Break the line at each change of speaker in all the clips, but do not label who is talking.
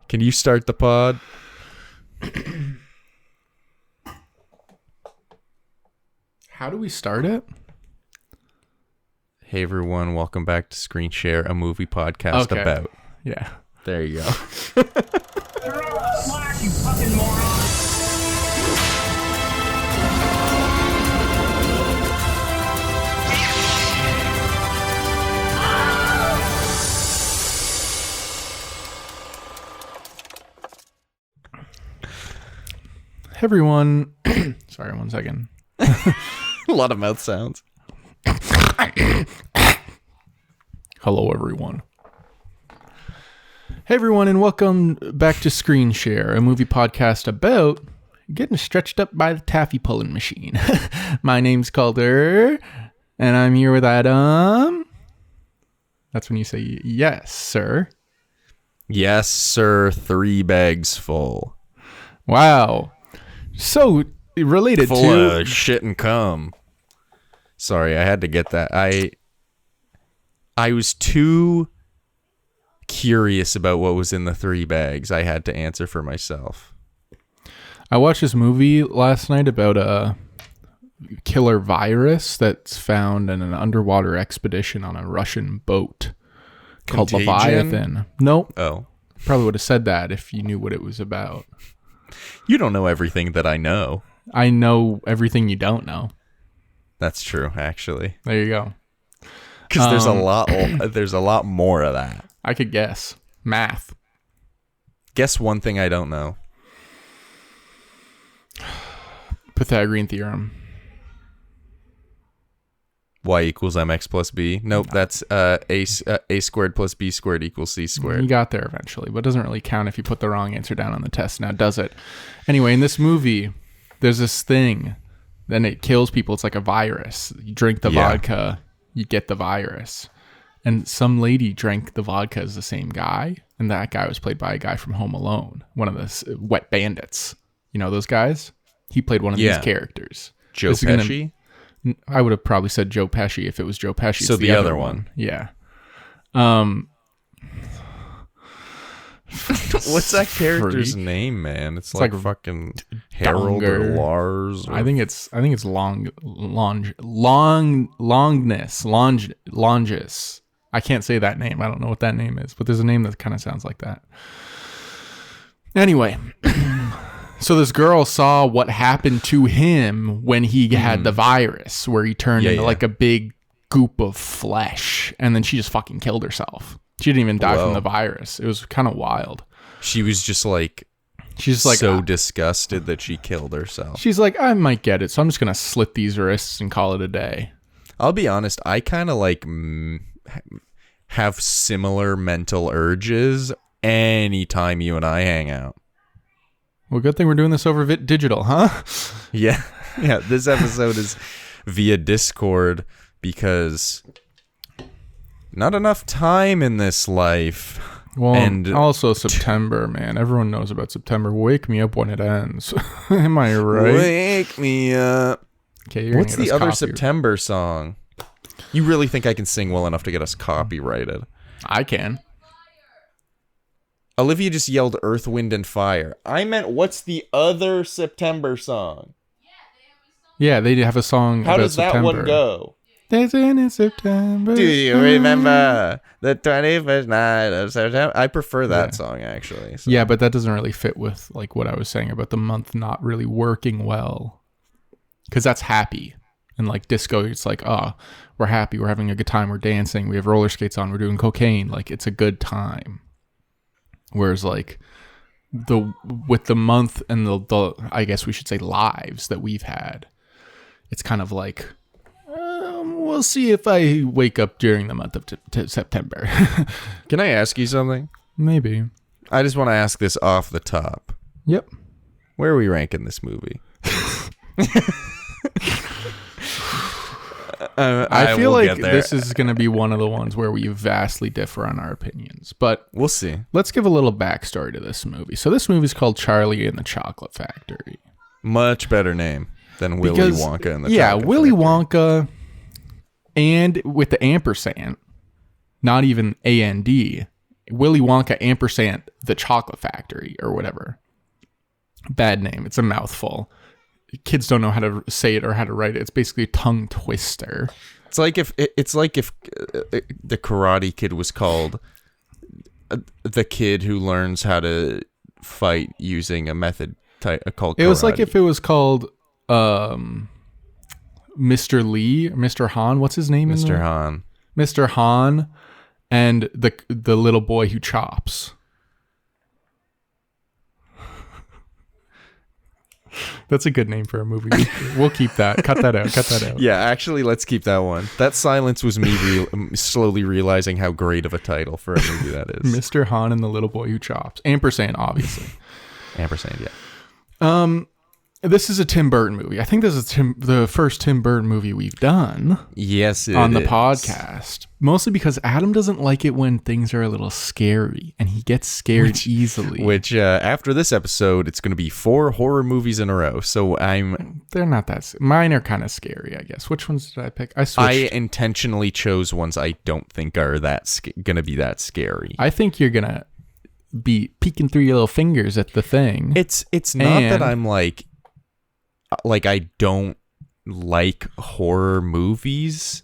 Can you start the pod?
How do we start it?
Hey everyone, welcome back to Screen Share, a movie podcast about.
Yeah.
There you go.
You're all slack, you fucking moron!
Hey everyone. Sorry, 1 second.
A lot of mouth sounds.
Hello everyone. Hey everyone, and welcome back to Screen Share, a movie podcast about getting stretched up by the taffy pulling machine. My name's Calder, and I'm here with Adam. That's when you say yes, sir.
Yes, sir. 3 bags full.
Wow. So related
Full
to
of shit and cum. Sorry, I had to get that. I was too curious about what was in the 3 bags. I had to answer for myself.
I watched this movie last night about a killer virus that's found in an underwater expedition on a Russian boat called
Contagion?
Leviathan. Nope.
Oh.
Probably would have said that if you knew what it was about.
You don't know everything that I know.
I know everything you don't know.
That's true, actually.
There you go.
Because there's a lot more of that.
I could guess. Math.
Guess one thing I don't know.
Pythagorean theorem.
Y equals mx plus b. Nope, that's a squared plus b squared equals c squared.
You got there eventually, but it doesn't really count if you put the wrong answer down on the test. Now, does it? Anyway, in this movie, there's this thing. Then it kills people. It's like a virus. You drink the vodka, you get the virus. And some lady drank the vodka as the same guy. And that guy was played by a guy from Home Alone. One of the Wet Bandits. You know those guys? He played one of these characters.
Joe Pesci?
I would have probably said Joe Pesci if it was Joe Pesci.
So the other one.
Yeah.
What's that character's name, man? It's like fucking Harold or Lars. Or...
I think it's Longus. I can't say that name. I don't know what that name is, but there's a name that kind of sounds like that. Anyway, so this girl saw what happened to him when he had the virus, where he turned into like a big goop of flesh, and then she just fucking killed herself. She didn't even die from the virus. It was kind of wild.
She was just like,
she's like
so disgusted that she killed herself.
She's like, I might get it, so I'm just gonna slit these wrists and call it a day.
I'll be honest, I kind of like have similar mental urges anytime you and I hang out.
Well, good thing we're doing this over digital, huh?
Yeah. This episode is via Discord because not enough time in this life.
Well,
and
also September, man. Everyone knows about September. Wake me up when it ends. Am I right?
Wake me up.
Okay,
what's the other September song? You really think I can sing well enough to get us copyrighted?
I can.
Olivia just yelled Earth, Wind, and Fire. I meant, what's the other September song?
Yeah, they have a song
How
about
does that
September.
one go?
Dancing in September.
Do you remember the 21st night of September? I prefer that song, actually. So.
Yeah, but that doesn't really fit with like what I was saying about the month not really working well. Because that's happy. And like disco, it's like, oh, we're happy. We're having a good time. We're dancing. We have roller skates on. We're doing cocaine. Like, it's a good time. Whereas like with the month and the I guess we should say lives that we've had, it's kind of like, we'll see if I wake up during the month of September.
Can I ask you something?
Maybe.
I just want to ask this off the top.
Yep.
Where are we ranking this movie?
I feel like this is going to be one of the ones where we vastly differ on our opinions, but
we'll see.
Let's give a little backstory to this movie. So this movie is called Charlie and the Chocolate Factory.
Much better name than Willy Wonka and the Chocolate
Factory. Willy Wonka, and with the ampersand, not even A-N-D, Willy Wonka ampersand the Chocolate Factory or whatever. Bad name. It's a mouthful. Kids don't know how to say it or how to write it. It's basically a tongue twister.
It's like if the Karate Kid was called the kid who learns how to fight using a method called karate.
It was like if it was called Mr. Lee, Mr. Han. What's his name?
Mr. Han.
Mr. Han and the little boy who chops. That's a good name for a movie. We'll keep that. Cut that out.
Yeah, actually, let's keep that one. That silence was me slowly realizing how great of a title for a movie that is.
Mr. Han and the little boy who chops. Ampersand, obviously.
Ampersand, yeah.
This is a Tim Burton movie. I think this is the first Tim Burton movie we've done.
Yes, it
on the
is.
podcast. Mostly because Adam doesn't like it when things are a little scary, and he gets scared easily.
Which, after this episode, it's going to be 4 horror movies in a row. So
They're not that... Mine are kind of scary, I guess. Which ones did I pick?
I intentionally chose ones I don't think are going to be that scary.
I think you're going to be peeking through your little fingers at the thing.
It's not that I'm like I don't like horror movies,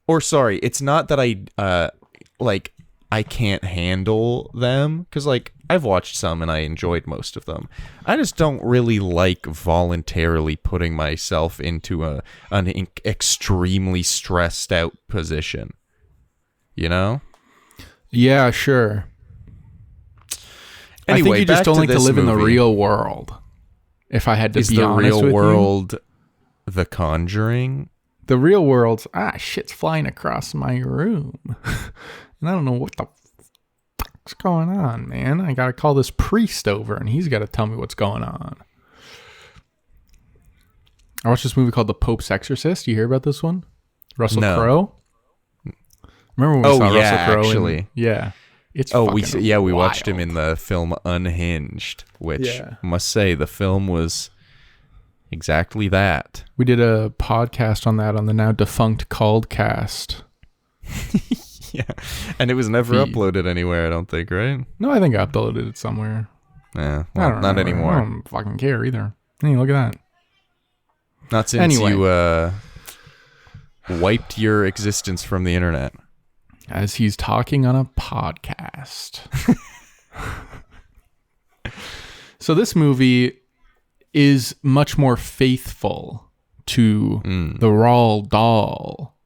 or sorry, it's not that I can't handle them, because like I've watched some and I enjoyed most of them. I just don't really like voluntarily putting myself into an extremely stressed out position, you know?
Yeah, sure.
Anyway,
I think you just don't like to live in the
movie.
real world. If I had to
Is
be
the
honest
real
with
world The Conjuring?
The real world's shit's flying across my room, and I don't know what the fuck's going on, man. I gotta call this priest over, and he's got to tell me what's going on. I watched this movie called The Pope's Exorcist. You hear about this one? Russell
No.
Crowe. Remember when we saw
yeah,
Russell Crowe?
actually.
Yeah. It's
we watched him
wild.
in the film Unhinged, which
Yeah.
I must say the film was exactly that.
We did a podcast on that on the now defunct Called-cast.
Yeah, and it was never
Feed.
uploaded anywhere, I don't think, right?
No, I think I uploaded it somewhere.
Yeah,
I
well,
don't
not
remember.
anymore.
I don't fucking care either. Hey, look at that.
Not since
Anyway.
you wiped your existence from the internet.
As he's talking on a podcast. So this movie is much more faithful to the Roald Dahl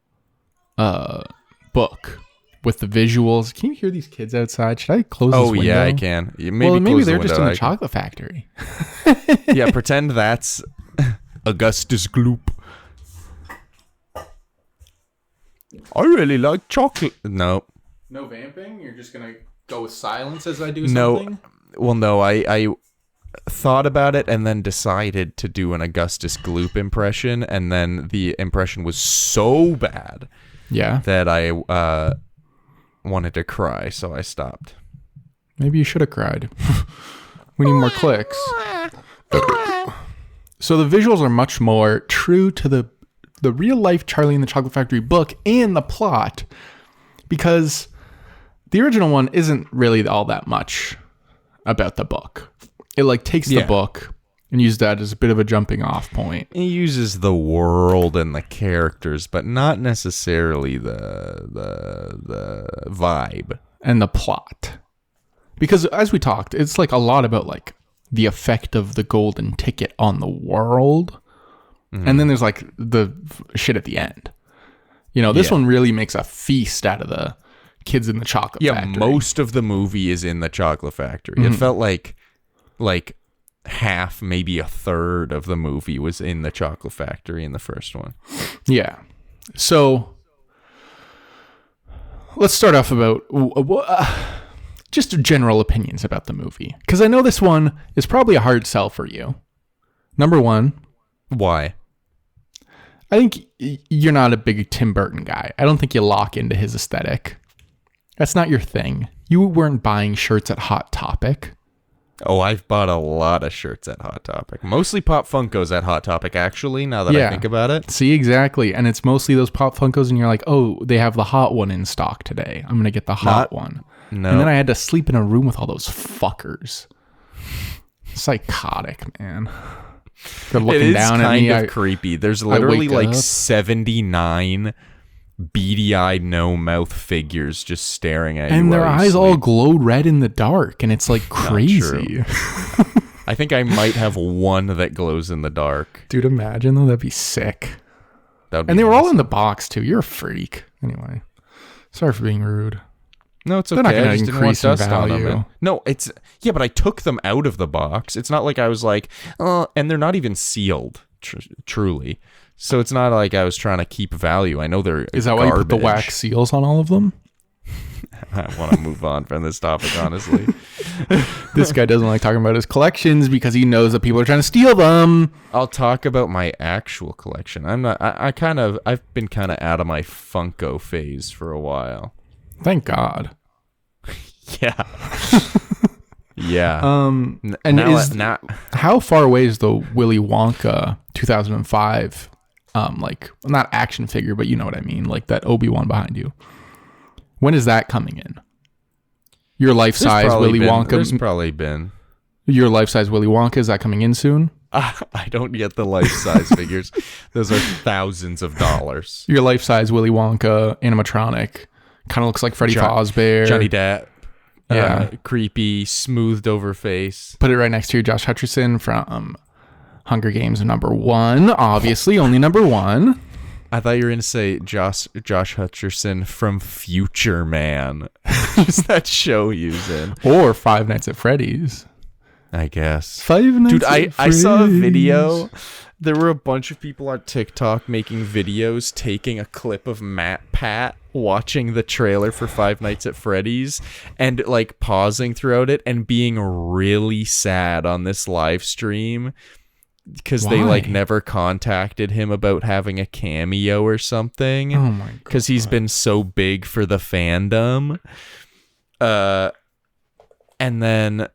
book with the visuals. Can you hear these kids outside? Should I close this window?
Yeah, I can. Maybe
Well, maybe
close the
they're just in
window.
the chocolate factory.
Yeah, pretend that's Augustus Gloop. I really like chocolate. No.
No vamping? You're just going to go with silence as I do
No. Well, no, I thought about it and then decided to do an Augustus Gloop impression, and then the impression was so bad
Yeah.
that I wanted to cry, so I stopped.
Maybe you should have cried. We need more clicks. So the visuals are much more true to the real life Charlie and the Chocolate Factory book and the plot, because the original one isn't really all that much about the book. It like takes the book and uses that as a bit of a jumping off point.
It uses the world and the characters, but not necessarily the vibe
And the plot. Because as we talked, it's like a lot about like the effect of the golden ticket on the world. And then there's like the shit at the end. You know, this one really makes a feast out of the kids in the chocolate factory.
Yeah, most of the movie is in the chocolate factory. It felt like half, maybe a third of the movie was in the chocolate factory in the first one.
Yeah. So let's start off about just general opinions about the movie, because I know this one is probably a hard sell for you. Number one,
Why?
I think you're not a big Tim Burton guy. I don't think you lock into his aesthetic. That's not your thing. You weren't buying shirts at Hot Topic.
Oh, I've bought a lot of shirts at Hot Topic. Mostly Pop Funkos at Hot Topic, actually, now that I think about it.
See, exactly. And it's mostly those Pop Funkos, and you're like, oh, they have the hot one in stock today. I'm going to get the hot one.
No.
And then I had to sleep in a room with all those fuckers. Psychotic, man. They're
It
looking
is
down at
kind
me.
of creepy. There's literally
wake
like
up.
79 beady-eyed, no-mouth figures just staring at you.
And their
while you
eyes all
sleep.
glowed red in the dark. And it's like crazy.
I think I might have one that glows in the dark.
Dude, imagine though. That'd be sick.
That would be
And they were all
awesome.
in the box too. You're a freak. Anyway. Sorry for being rude.
No, it's okay.
They're not gonna
I just didn't want
increase in
dust on them.
value.
No, it's yeah, but I took them out of the box. It's not like I was like, and they're not even sealed, truly. So it's not like I was trying to keep value. I know they're
Is that why you put the
garbage.
wax seals on all of them?
I want to move on from this topic, honestly.
This guy doesn't like talking about his collections because he knows that people are trying to steal them.
I'll talk about my actual collection. I'm not. I've been kind of out of my Funko phase for a while.
Thank God.
Yeah. Yeah.
And
now,
is how far away is the Willy Wonka 2005 like not action figure, but you know what I mean, like that Obi-Wan behind you? When is that coming in? Your life-size Willy Wonka.
There's probably been.
Your life-size Willy Wonka, is that coming in soon?
I don't get the life-size figures. Those are thousands of dollars.
Your life-size Willy Wonka animatronic kind of looks like Freddy Fazbear.
Johnny Depp.
Yeah.
Creepy, smoothed over face.
Put it right next to your Josh Hutcherson from Hunger Games #1. Obviously, only #1.
I thought you were going to say Josh Hutcherson from Future Man. Is that show he was in?
Or Five Nights at Freddy's.
I guess.
Five Nights
Dude,
at
I saw a
Freddy's.
video. There were a bunch of people on TikTok making videos taking a clip of Matt Pat watching the trailer for Five Nights at Freddy's and like pausing throughout it and being really sad on this live stream because they like
Why?
never contacted him about having a cameo or something.
Oh my God.
Because he's been so big for the fandom. And then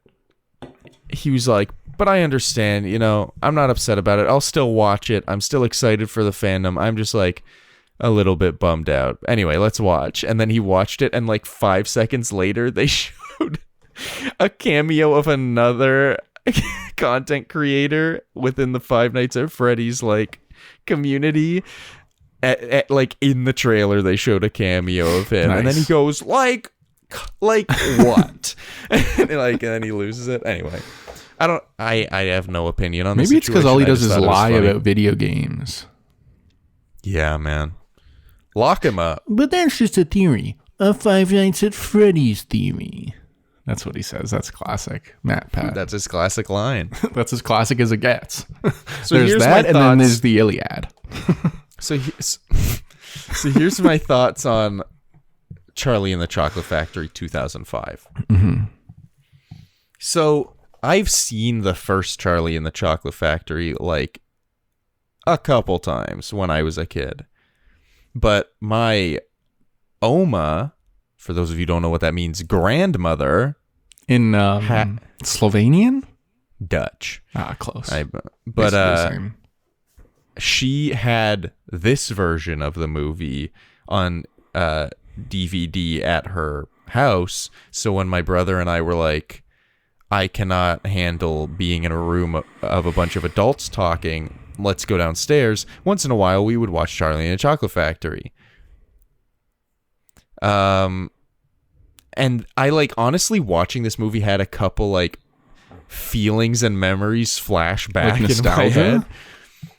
he was like, but I understand, you know, I'm not upset about it. I'll still watch it. I'm still excited for the fandom. I'm just like a little bit bummed out. Anyway, let's watch. And then he watched it, and like 5 seconds later, they showed a cameo of another content creator within the Five Nights at Freddy's like community. Like in the trailer, they showed a cameo of him, and then he
Nice.
goes like what? and then he loses it. Anyway, I have no opinion on this.
Maybe it's because all he does
situation.
is
I just thought
lie
it was funny.
about video games.
Yeah, man. Lock him up.
But that's just a theory. A Five Nights at Freddy's theory. That's what he says. That's classic. Matt Pat.
That's his classic line.
That's as classic as it gets.
So
There's
here's
that,
my
and then
thoughts.
there's the Iliad.
So here's my thoughts on Charlie and the Chocolate Factory 2005.
Mm-hmm.
So I've seen the first Charlie and the Chocolate Factory like a couple times when I was a kid. But my Oma, for those of you who don't know what that means, grandmother,
In Slovenian?
Dutch.
Ah, close.
But
Basically the same.
she had this version of the movie on DVD at her house. So when my brother and I were like, I cannot handle being in a room of a bunch of adults talking, let's go downstairs. Once in a while, we would watch Charlie and the Chocolate Factory. And I like honestly watching this movie had a couple like feelings and memories flash back
Like
in my
nostalgia?
head.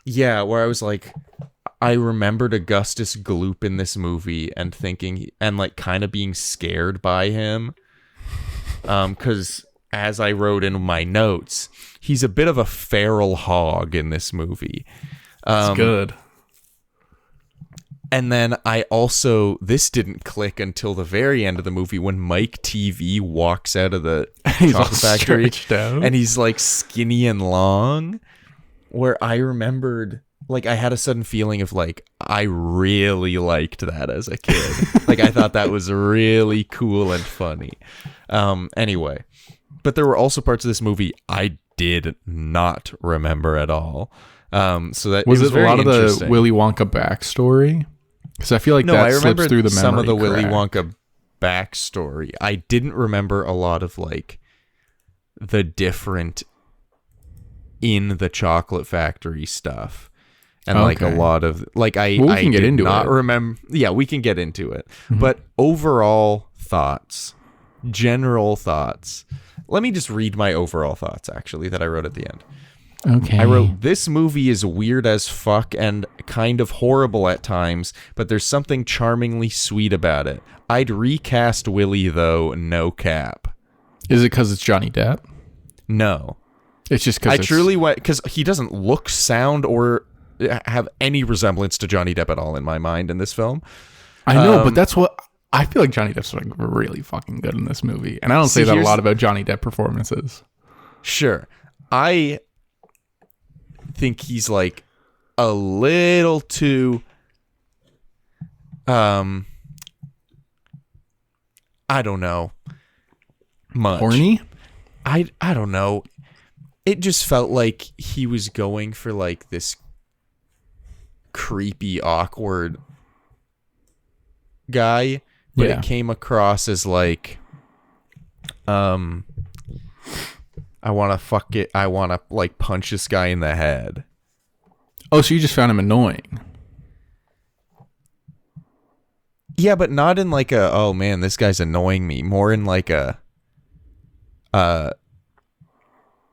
Yeah, where I was like, I remembered Augustus Gloop in this movie and thinking and like kind of being scared by him. Because as I wrote in my notes, he's a bit of a feral hog in this movie.
It's good.
And then I also, this didn't click until the very end of the movie when Mike TV walks out of the
He's all
chocolate factory
stretched out.
and he's like skinny and long, where I remembered, like I had a sudden feeling of like, I really liked that as a kid. Like I thought that was really cool and funny. Anyway, but there were also parts of this movie I did not remember at all. So that
Was it a
very
lot of the
interesting.
Willy Wonka backstory? Because I feel like
No,
that
I
slips
remember
through the memory
some of the Willy
crack.
Wonka backstory. I didn't remember a lot of like the different in the chocolate factory stuff. And like a lot of like I
can get
did
into
not
it.
remember. Yeah, we can get into it.
Mm-hmm.
But overall thoughts, general thoughts. Let me just read my overall thoughts actually that I wrote at the end.
Okay.
I wrote, this movie is weird as fuck and kind of horrible at times, but there's something charmingly sweet about it. I'd recast Willie though, no cap.
Is it because it's Johnny Depp?
No.
It's just because
I truly went, because he doesn't look, sound, or have any resemblance to Johnny Depp at all in my mind in this film.
I know, but that's what I feel like. Johnny Depp's like really fucking good in this movie, and I don't say that a lot about Johnny Depp performances.
Sure, I think he's like a little too, I don't know, much
Horny.
I don't know. It just felt like he was going for like this creepy, awkward guy, but it came across as like, I want to fuck it. I want to like punch this guy in the head.
Oh, so you just found him annoying?
Yeah, but not in like a, oh man, this guy's annoying me. More in like a,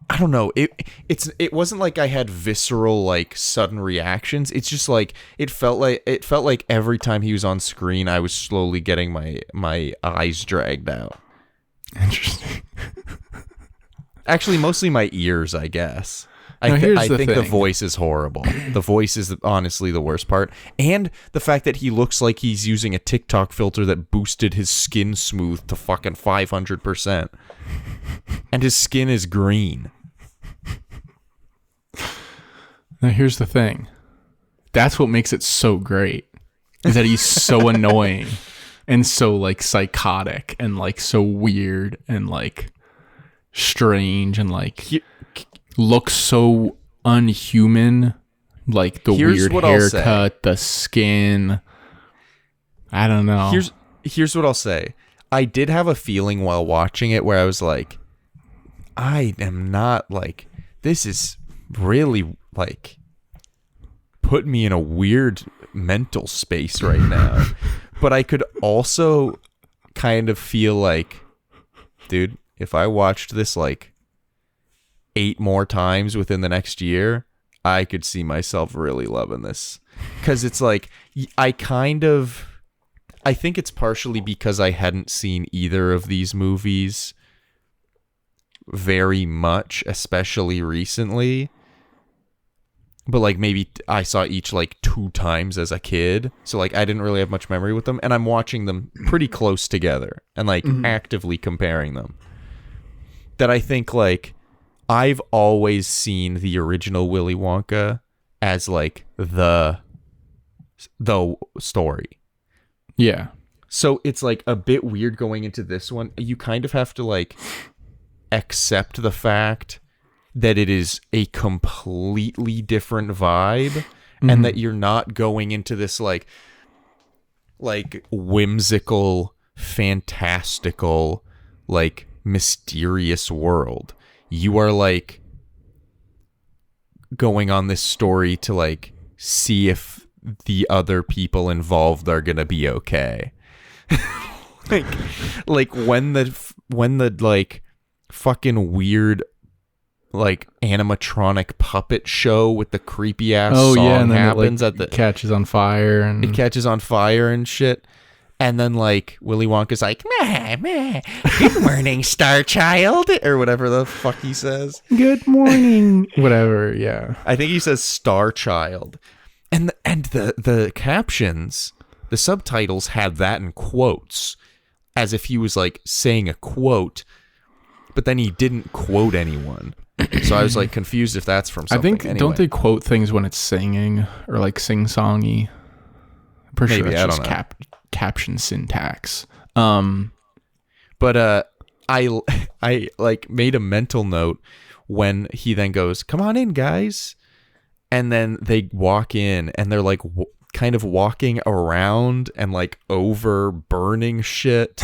I don't know. It wasn't like I had visceral like sudden reactions. It's just like it felt like every time he was on screen, I was slowly getting my eyes dragged out.
Interesting.
Actually, mostly my ears, I guess.
Now,
I think the voice is horrible. The voice is honestly the worst part, and the fact that he looks like he's using a TikTok filter that boosted his skin smooth to fucking 500%, and his skin is green.
Now here's the thing. That's what makes it so great. Is that he's so annoying and so like psychotic and like so weird and like strange and like looks so unhuman. Like the weird haircut, the skin. I don't know.
Here's what I'll say. I did have a feeling while watching it where I was like, I am not like, this is really like put me in a weird mental space right now. But I could also kind of feel like, dude, if I watched this like 8 more times within the next year, I could see myself really loving this. Because it's like, I think it's partially because I hadn't seen either of these movies very much, especially recently. But like maybe I saw each like 2 times as a kid. So like I didn't really have much memory with them. And I'm watching them pretty close together and like actively comparing them. That I think like I've always seen the original Willy Wonka as like the story.
Yeah.
So it's like a bit weird going into this one. You kind of have to like accept the fact that it is a completely different vibe and that you're not going into this like whimsical, fantastical, like mysterious world. You are like going on this story to like see if the other people involved are gonna be okay. like when the like fucking weird like animatronic puppet show with the creepy ass song
and then
happens
it catches on fire and
shit. And then like Willy Wonka's like, meh, good morning, Star Child, or whatever the fuck he says.
Good morning. Whatever, yeah.
I think he says Star Child. And the captions, the subtitles had that in quotes, as if he was like saying a quote, but then he didn't quote anyone. So I was like confused if that's from something.
I think, don't they quote things when it's singing or like sing-songy? I'm pretty sure that's just caption syntax.
But I like made a mental note when he then goes, "Come on in, guys," and then they walk in and they're like kind of walking around and like over burning shit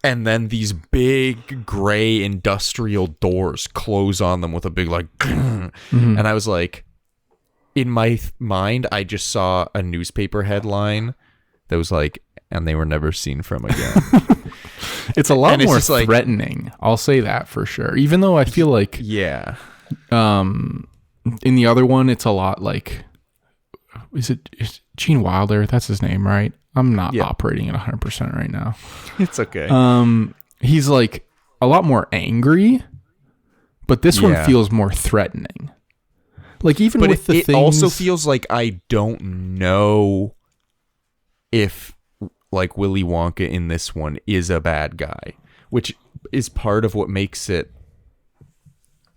And then these big gray industrial doors close on them with a big like, and I was like, in my mind, I just saw a newspaper headline that was like, and they were never seen from again.
It's a lot
And it's
more
just like-
threatening. I'll say that for sure. Even though I feel like
Yeah.
in the other one, it's a lot like, is Gene Wilder? That's his name, right? I'm not operating at 100% right now.
It's okay.
He's like a lot more angry, but this one
Yeah.
feels more threatening. Like even
but
with the
it
things,
also feels like I don't know if like Willy Wonka in this one is a bad guy, which is part of what makes it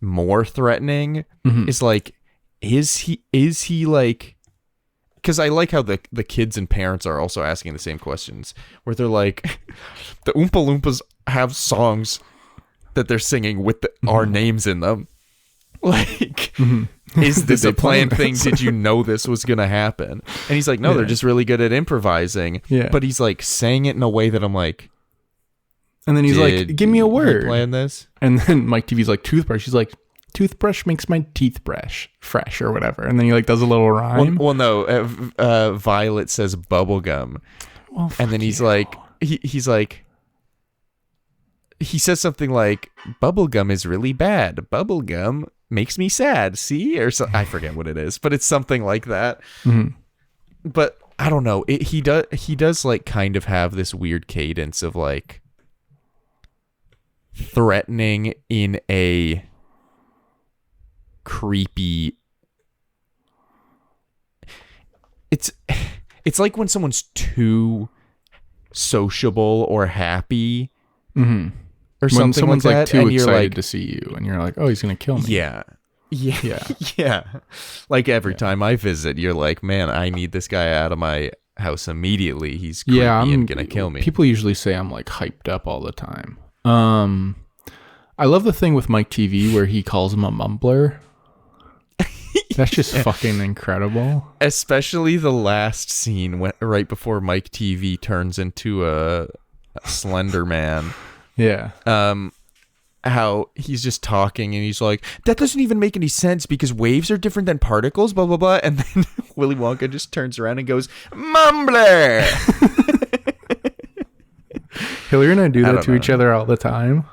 more threatening. Is like, is he like, because I like how the kids and parents are also asking the same questions, where they're like, the Oompa Loompas have songs that they're singing with our names in them. Like, is this
they
a planned
plan
thing?
this?
Did you know this was going to happen? And he's like, no, they're just really good at improvising.
Yeah.
But he's like saying it in a way that I'm like,
and then he's like,
did
"Give me a
he
word."
plan this?
And then Mike TV's like, "Toothbrush." He's like, "Toothbrush makes my teeth fresh or whatever." And then he like does a little rhyme.
Well, no. Violet says bubblegum.
Well,
And then he's like, he's like, he says something like, bubblegum is really bad. Bubblegum makes me sad. See? Or so, I forget what it is, but it's something like that. But I don't know. He does like kind of have this weird cadence of like threatening in a creepy. It's like when someone's too sociable or happy, or
when
something
someone's
like
like
that,
too
and you're
excited
like,
to see you, and you're like, "Oh, he's gonna kill me."
yeah. Like every time I visit, you're like, man, I need this guy out of my house immediately. He's creepy and gonna kill me.
People usually say I'm like hyped up all the time. I love the thing with Mike TV where he calls him a mumbler. That's just fucking incredible.
Especially the last scene right before Mike TV turns into a Slender Man.
Yeah.
How he's just talking and he's like, that doesn't even make any sense because waves are different than particles, blah, blah, blah. And then Willy Wonka just turns around and goes, mumbler.
Hillary and I do that
don't
to
know.
each other all the time.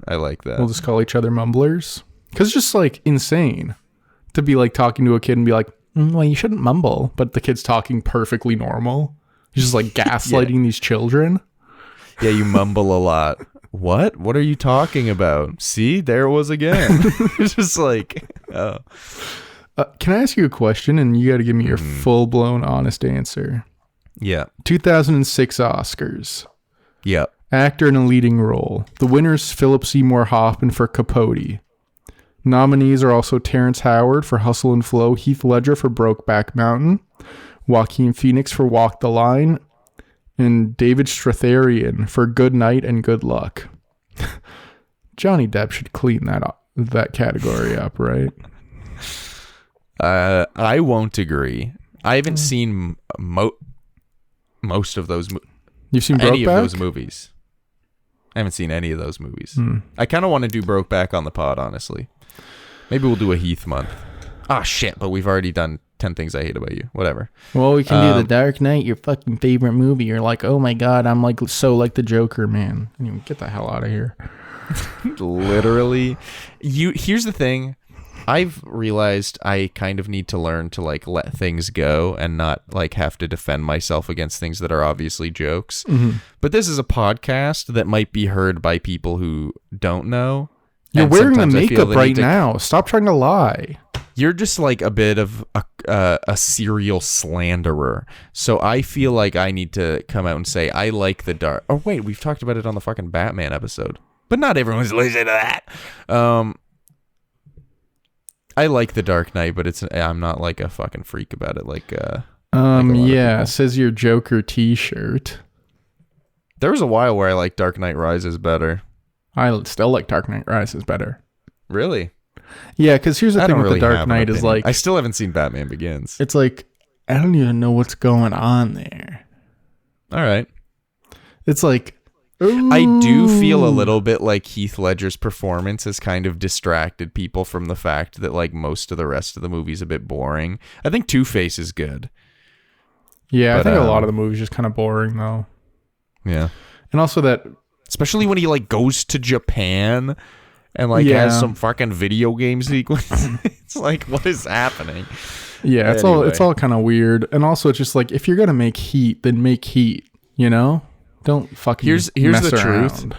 I like that.
We'll just call each other mumblers. Because it's just like insane to be like talking to a kid and be like, well, you shouldn't mumble. But the kid's talking perfectly normal. He's just like gaslighting these children.
Yeah, you mumble a lot. What? What are you talking about? See, there it was again. It's just like, oh.
Can I ask you a question? And you got to give me your full-blown honest answer.
Yeah.
2006 Oscars.
Yep.
Actor in a leading role. The winner's Philip Seymour Hoffman for Capote. Nominees are also Terrence Howard for Hustle and Flow, Heath Ledger for Brokeback Mountain, Joaquin Phoenix for Walk the Line, and David Strathairn for Good Night and Good Luck. Johnny Depp should clean that category up, right?
I won't agree. I haven't seen most of those
You've seen
any of
Brokeback?
those movies. I haven't seen any of those movies. I kind of want to do Brokeback on the pod, honestly. Maybe we'll do a Heath month. Ah, shit, but we've already done 10 Things I Hate About You. Whatever.
Well, we can do The Dark Knight, your fucking favorite movie. You're like, oh my god, I'm like so like the Joker, man. Anyway, get the hell out of here.
Literally. Here's the thing. I've realized I kind of need to learn to like let things go and not like have to defend myself against things that are obviously jokes. But this is a podcast that might be heard by people who don't know.
You're
And
wearing the
sometimes I feel
makeup
the
right
need to-
now. Stop trying to lie.
You're just like a bit of a serial slanderer. So I feel like I need to come out and say, I like the dark. Oh, wait, we've talked about it on the fucking Batman episode. But not everyone's listening to that. I like The Dark Knight, but I'm not like a fucking freak about it. Like a lot of
Yeah,
people.
says your Joker t-shirt.
There was a while where I liked Dark Knight Rises better.
I still like Dark Knight Rises better.
Really?
Yeah, because here's the
I
thing
don't
with
really
the Dark
have an
Knight is
opinion.
like,
I still haven't seen Batman Begins.
it's like, I don't even know what's going on there.
All right.
It's like,
I do feel a little bit like Heath Ledger's performance has kind of distracted people from the fact that like most of the rest of the movie's a bit boring. I think Two-Face is good.
Yeah,
But,
I think a lot of the movie's just kind of boring though.
Yeah.
And also that,
Especially when he like goes to Japan and like has some fucking video game sequence. It's like, what is happening?
yeah, it's all kind of weird. And also it's just like, if you're gonna make Heat, then make Heat. You know, don't fucking.
Here's
mess
the
around.
truth.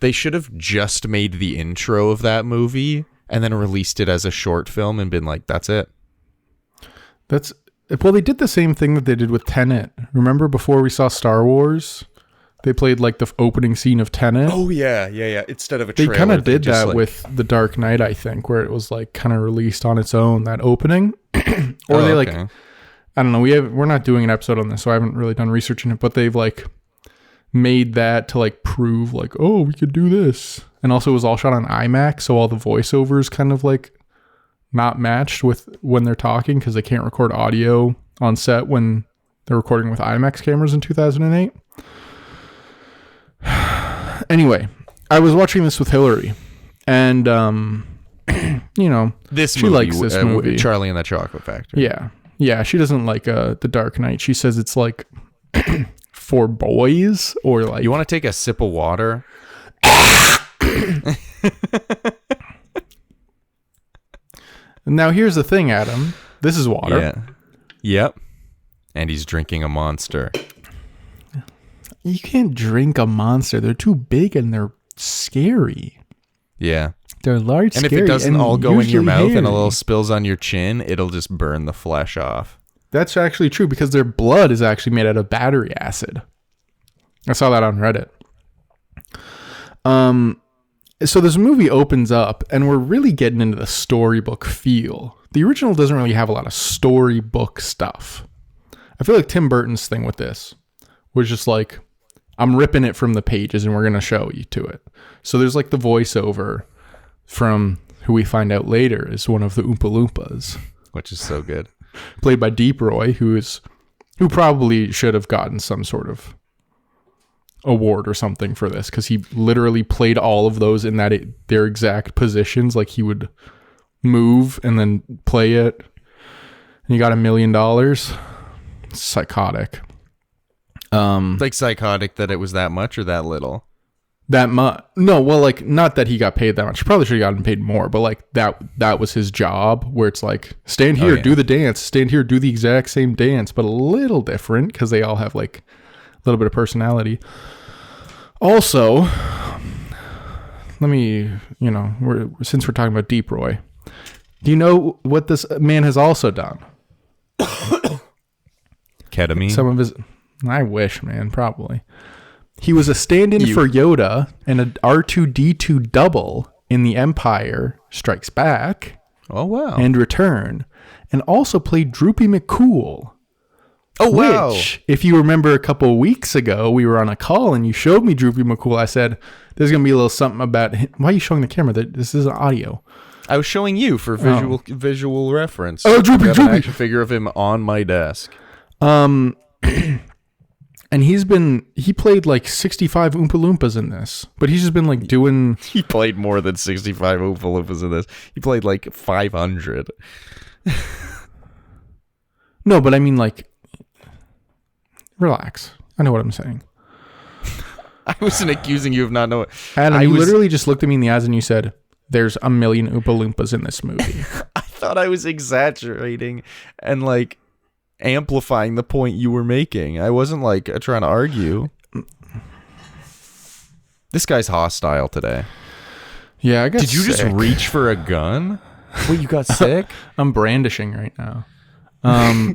They should have just made the intro of that movie and then released it as a short film and been like, that's it.
Well, they did the same thing that they did with Tenet. Remember before we saw Star Wars, they played like the opening scene of Tenet.
Oh yeah. Instead of a
They
trailer,
kind of did
just,
that
like,
with The Dark Knight, I think, where it was like kind of released on its own, that opening. Or they like, I don't know. We're not doing an episode on this, so I haven't really done research in it. But they've like made that to like prove like, oh, we could do this. And also, it was all shot on IMAX, so all the voiceovers kind of like not matched with when they're talking because they can't record audio on set when they're recording with IMAX cameras in 2008. Anyway, I was watching this with Hillary, and you know,
she
likes this movie,
Charlie and the Chocolate Factory.
Yeah, she doesn't like The Dark Knight. She says it's like for boys, or like,
You want to take a sip of water?
Now here's the thing, Adam. This is water.
Yeah. Yep. And he's drinking a Monster.
You can't drink a Monster. They're too big and they're scary.
Yeah.
They're large,
And
scary,
if it doesn't all go in your
usually
mouth and a
hairy.
little spills on your chin, it'll just burn the flesh off.
That's actually true because their blood is actually made out of battery acid. I saw that on Reddit. So this movie opens up and we're really getting into the storybook feel. The original doesn't really have a lot of storybook stuff. I feel like Tim Burton's thing with this was just like, I'm ripping it from the pages and we're going to show you to it. So there's like the voiceover from who we find out later is one of the Oompa Loompas.
Which is so good.
Played by Deep Roy, who probably should have gotten some sort of award or something for this, because he literally played all of those in their exact positions. Like he would move and then play it, and he got $1 million. Psychotic.
Like psychotic that it was that much or that little?
That much? No, well, like not that he got paid that much. He probably should have gotten paid more, but like that was his job, where it's like, stand here, do the dance, stand here, do the exact same dance, but a little different because they all have like a little bit of personality. Also, let me, since we're talking about Deep Roy, do you know what this man has also done?
Ketamine?
Some of his, I wish, man, probably. He was a stand-in for Yoda and an R2-D2 double in The Empire Strikes Back.
Oh, wow.
And Return. And also played Droopy McCool.
Oh, wow.
Which, if you remember a couple of weeks ago, we were on a call and you showed me Droopy McCool. I said, there's going to be a little something about him. Why are you showing the camera? This is audio.
I was showing you for visual reference.
Oh, Droopy,
I have
Droopy.
an action figure of him on my desk.
And he played like 65 Oompa Loompas in this, but he's just been like doing.
He played more than 65 Oompa Loompas in this. He played like 500.
No, but I mean, like, relax. I know what I'm saying.
I wasn't accusing you of not knowing.
Adam, you literally just looked at me in the eyes and you said, there's 1 million Oompa Loompas in this movie.
I thought I was exaggerating and like amplifying the point you were making. I wasn't like trying to argue. This guy's hostile today.
Yeah, I got
Did you
sick.
just reach for a gun? Wait, you got sick?
I'm brandishing right now.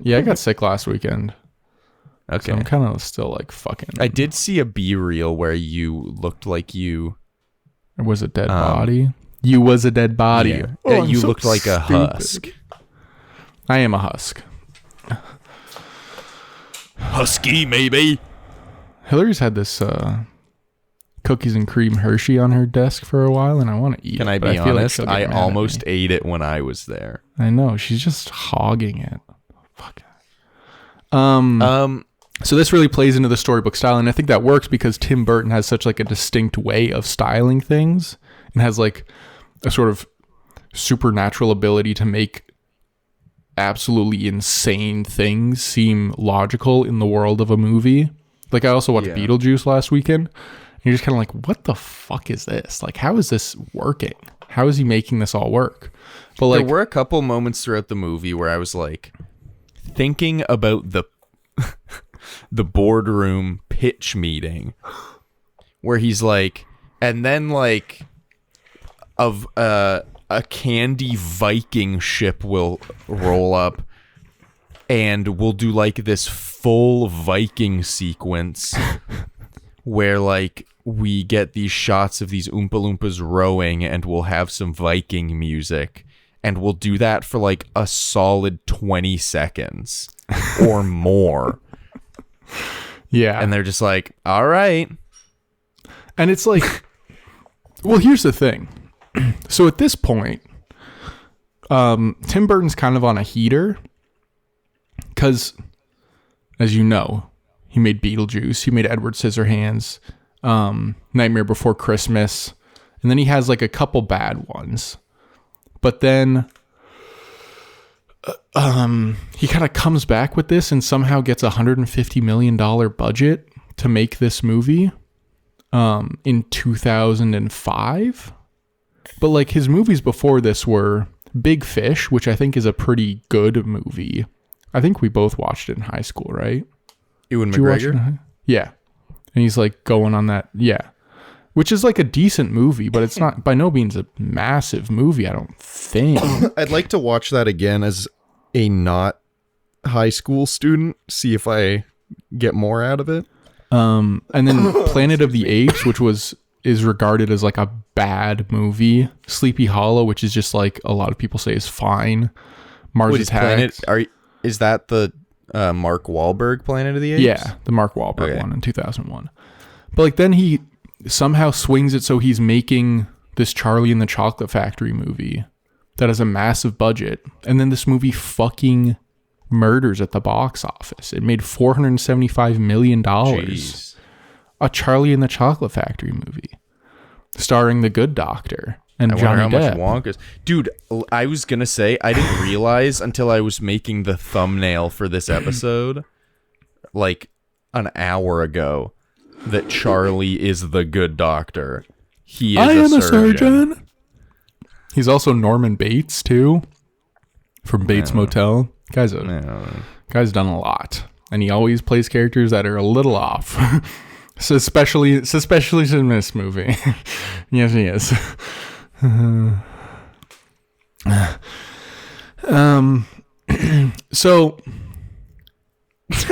Yeah, I got sick last weekend.
Okay.
So I'm kind of still like fucking.
I did see a B-reel where you looked like you...
It was a dead body. You was a dead body.
Yeah.
Oh,
You
so
looked like a
stupid.
husk.
I am a husk.
Husky, maybe.
Hillary's had this cookies and cream Hershey on her desk for a while, and I want to eat
Can
it.
I
but
be
feel like
honest?
she'll get
I
mad at
almost
me.
ate it when I was there.
I know. She's just hogging it. Fuck. So this really plays into the storybook style, and I think that works because Tim Burton has such like a distinct way of styling things and has like a sort of supernatural ability to make absolutely insane things seem logical in the world of a movie. Like I also watched Beetlejuice last weekend, and you're just kind of like, what the fuck is this? Like, how is this working? How is he making this all work? But like,
there were a couple moments throughout the movie where I was like thinking about the boardroom pitch meeting where he's like, and then like of a candy Viking ship will roll up and we'll do like this full Viking sequence where like we get these shots of these Oompa Loompas rowing and we'll have some Viking music and we'll do that for like a solid 20 seconds or more.
Yeah.
And they're just like, all right.
And it's like, well, here's the thing. So at this point, Tim Burton's kind of on a heater because, as you know, he made Beetlejuice, he made Edward Scissorhands, Nightmare Before Christmas, and then he has like a couple bad ones. But then he kind of comes back with this and somehow gets $150 million budget to make this movie in 2005. But like his movies before this were Big Fish, which I think is a pretty good movie. I think we both watched it in high school, right?
Ewan
Did you watch
McGregor?
it? Yeah. And he's like going on that. Yeah. Which is like a decent movie, but it's not by no means a massive movie, I don't think.
I'd like to watch that again as a not high school student, see if I get more out of it.
And then Planet of the Apes, which is regarded as like a bad movie. Sleepy Hollow, which is just like a lot of people say is fine. Mars Attacks.
Is that the Mark Wahlberg Planet of the Apes?
Yeah, the Mark Wahlberg one in 2001. But like then he somehow swings it so he's making this Charlie and the Chocolate Factory movie that has a massive budget, and then this movie fucking murders at the box office. It made $475 million.
Jeez.
A Charlie and the Chocolate Factory movie starring the Good Doctor and
I
Johnny
wonder how
Depp.
much Wonka's. Dude, I was gonna say I didn't realize until I was making the thumbnail for this episode, like an hour ago, that Charlie is the Good Doctor. He is
I am
a surgeon.
He's also Norman Bates too, from Bates Motel. Guy's done a lot, and he always plays characters that are a little off. So especially in this movie. Yes, he is. So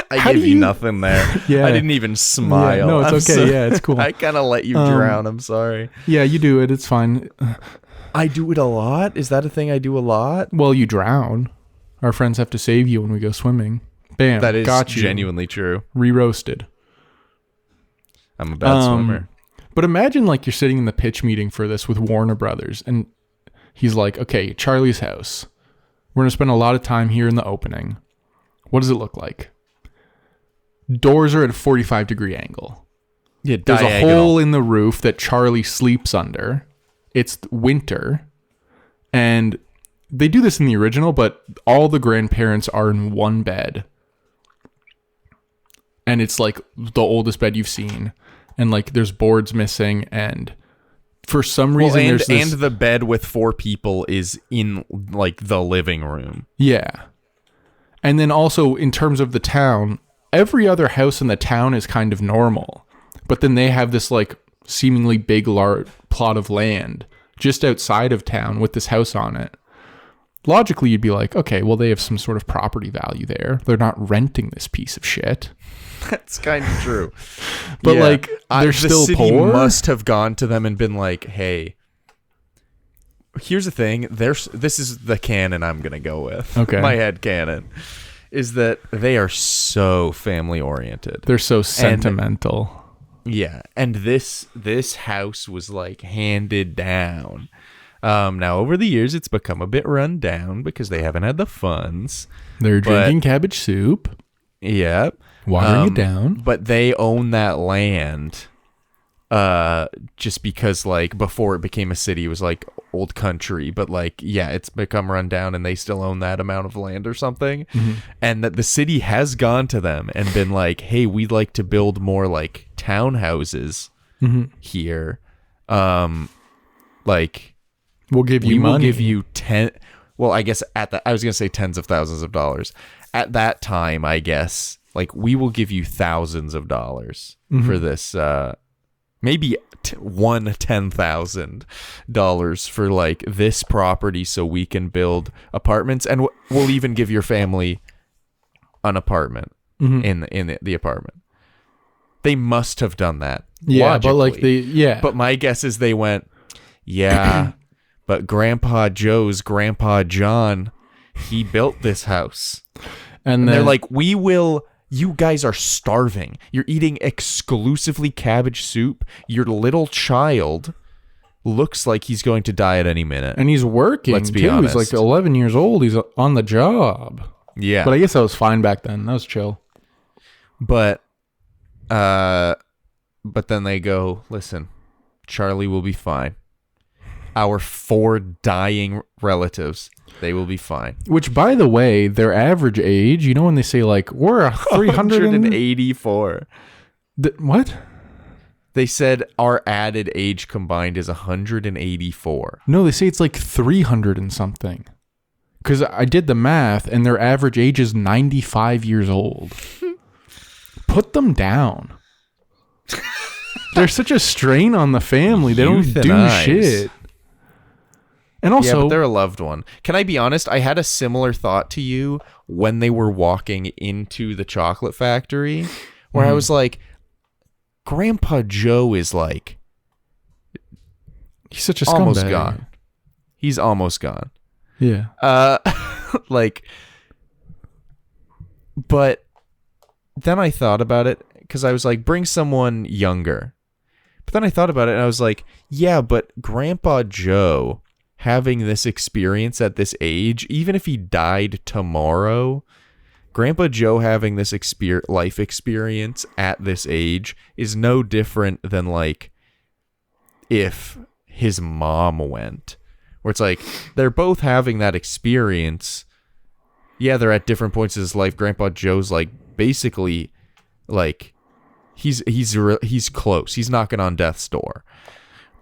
I give you nothing there.
Yeah.
I didn't even smile.
Yeah, no, it's
I'm
okay. Yeah, it's cool.
I kind of let you drown. I'm sorry.
Yeah, you do it. It's fine.
I do it a lot. Is that a thing I do a lot?
Well, you drown. Our friends have to save you when we go swimming. Bam.
That is
got you.
genuinely true.
Re-roasted.
I'm a bad swimmer.
But imagine like you're sitting in the pitch meeting for this with Warner Brothers, and he's like, okay, Charlie's house. We're going to spend a lot of time here in the opening. What does it look like? Doors are at a 45-degree angle.
Yeah,
There's
diagonal.
a hole in the roof that Charlie sleeps under. It's winter. And they do this in the original, but all the grandparents are in one bed. And it's like the oldest bed you've seen. And like there's boards missing, and for some reason there's this,
and the bed with 4 people is in like the living room.
Yeah. And then also in terms of the town, every other house in the town is kind of normal. But then they have this like seemingly big large plot of land just outside of town with this house on it. Logically, you'd be like, okay, well, they have some sort of property value there. They're not renting this piece of shit.
That's kind of true.
But like, they're
the
still
city
poor.
Must have gone to them and been like, hey, here's the thing. This is the canon I'm going to go with.
Okay.
My head canon is that they are so family oriented.
They're so sentimental.
Yeah. And this house was like handed down. Now over the years, it's become a bit run down because they haven't had the funds.
They're drinking cabbage soup.
Yeah.
Watering it down.
But they own that land just because, like, before it became a city, it was, like, old country. But, like, yeah, it's become run down and they still own that amount of land or something.
Mm-hmm. And
that the city has gone to them and been like, hey, we'd like to build more, like, townhouses here. Like,
we'll give you
we
money.
will give you I guess I was going to say tens of thousands of dollars. At that time, I guess, like, we will give you thousands of dollars for this, maybe $10,000 for, like, this property so we can build apartments, and we'll even give your family an apartment in the apartment. They must have done that.
Yeah,
logically.
But
my guess is they went, yeah, but Grandpa Joe's Grandpa John, he built this house. And they're like, you guys are starving. You're eating exclusively cabbage soup. Your little child looks like he's going to die at any minute.
And he's working,
Let's be
too.
honest.
He's like 11 years old. He's on the job.
Yeah.
But I guess that was fine back then. That was chill.
But then they go, listen, Charlie will be fine. Our 4 dying relatives, they will be fine.
Which, by the way, their average age, you know when they say, like, we're a
384.
What?
They said our added age combined is 184.
No, they say it's like 300 and something. Because I did the math, and their average age is 95 years old. Put them down. They're such a strain on the family. They don't do shit. And also,
yeah, but they're a loved one. Can I be honest? I had a similar thought to you when they were walking into the chocolate factory, where I was like, Grandpa Joe is like,
he's such a scumbag.
Almost gone. He's almost gone.
Yeah.
Like, but then I thought about it because I was like, bring someone younger. But then I thought about it and I was like, yeah, but Grandpa Joe having this experience at this age, even if he died tomorrow, Grandpa Joe having this life experience at this age is no different than, like, if his mom went. Where it's like, they're both having that experience. Yeah, they're at different points in his life. Grandpa Joe's, like, basically, like, he's close. He's knocking on death's door.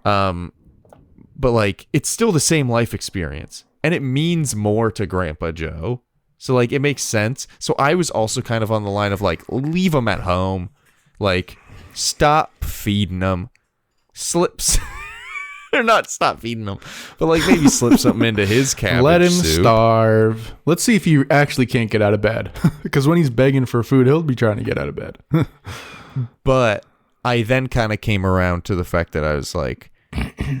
But, like, it's still the same life experience. And it means more to Grandpa Joe. So, like, it makes sense. So I was also kind of on the line of, like, leave him at home. Like, stop feeding him. Slips. Or not stop feeding him. But, like, maybe slip something into his cabbage
let him
soup.
starve. Let's see if he actually can't get out of bed. Because when he's begging for food, he'll be trying to get out of bed.
But I then kind of came around to the fact that I was like,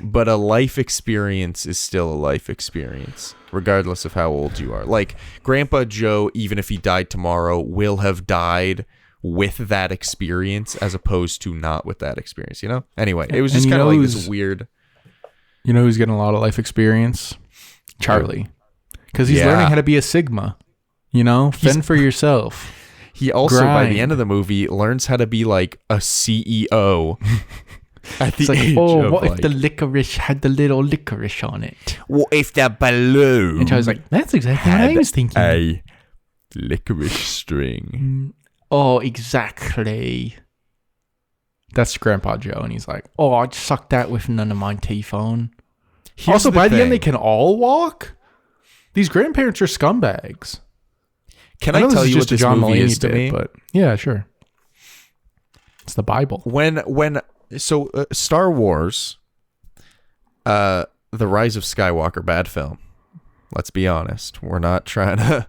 but a life experience is still a life experience, regardless of how old you are. Like, Grandpa Joe, even if he died tomorrow, will have died with that experience as opposed to not with that experience, you know? Anyway, it was just kind of like this weird...
You know who's getting a lot of life experience? Charlie. Because he's learning how to be a Sigma. You know? Fend for yourself.
He also, by the end of the movie, learns how to be, like, a CEO. At the age of,
what if the licorice had the little licorice on it?
What if the balloon...
And Charlie's like, that's exactly what I was thinking.
A licorice string.
Oh, exactly. That's Grandpa Joe, and he's like, oh, I'd suck that with none of my teeth on. Also, by the end, they can all walk? These grandparents are scumbags.
Can I tell you what this movie is to me?
But yeah, sure. It's the Bible.
So Star Wars, The Rise of Skywalker, bad film. Let's be honest. We're not trying to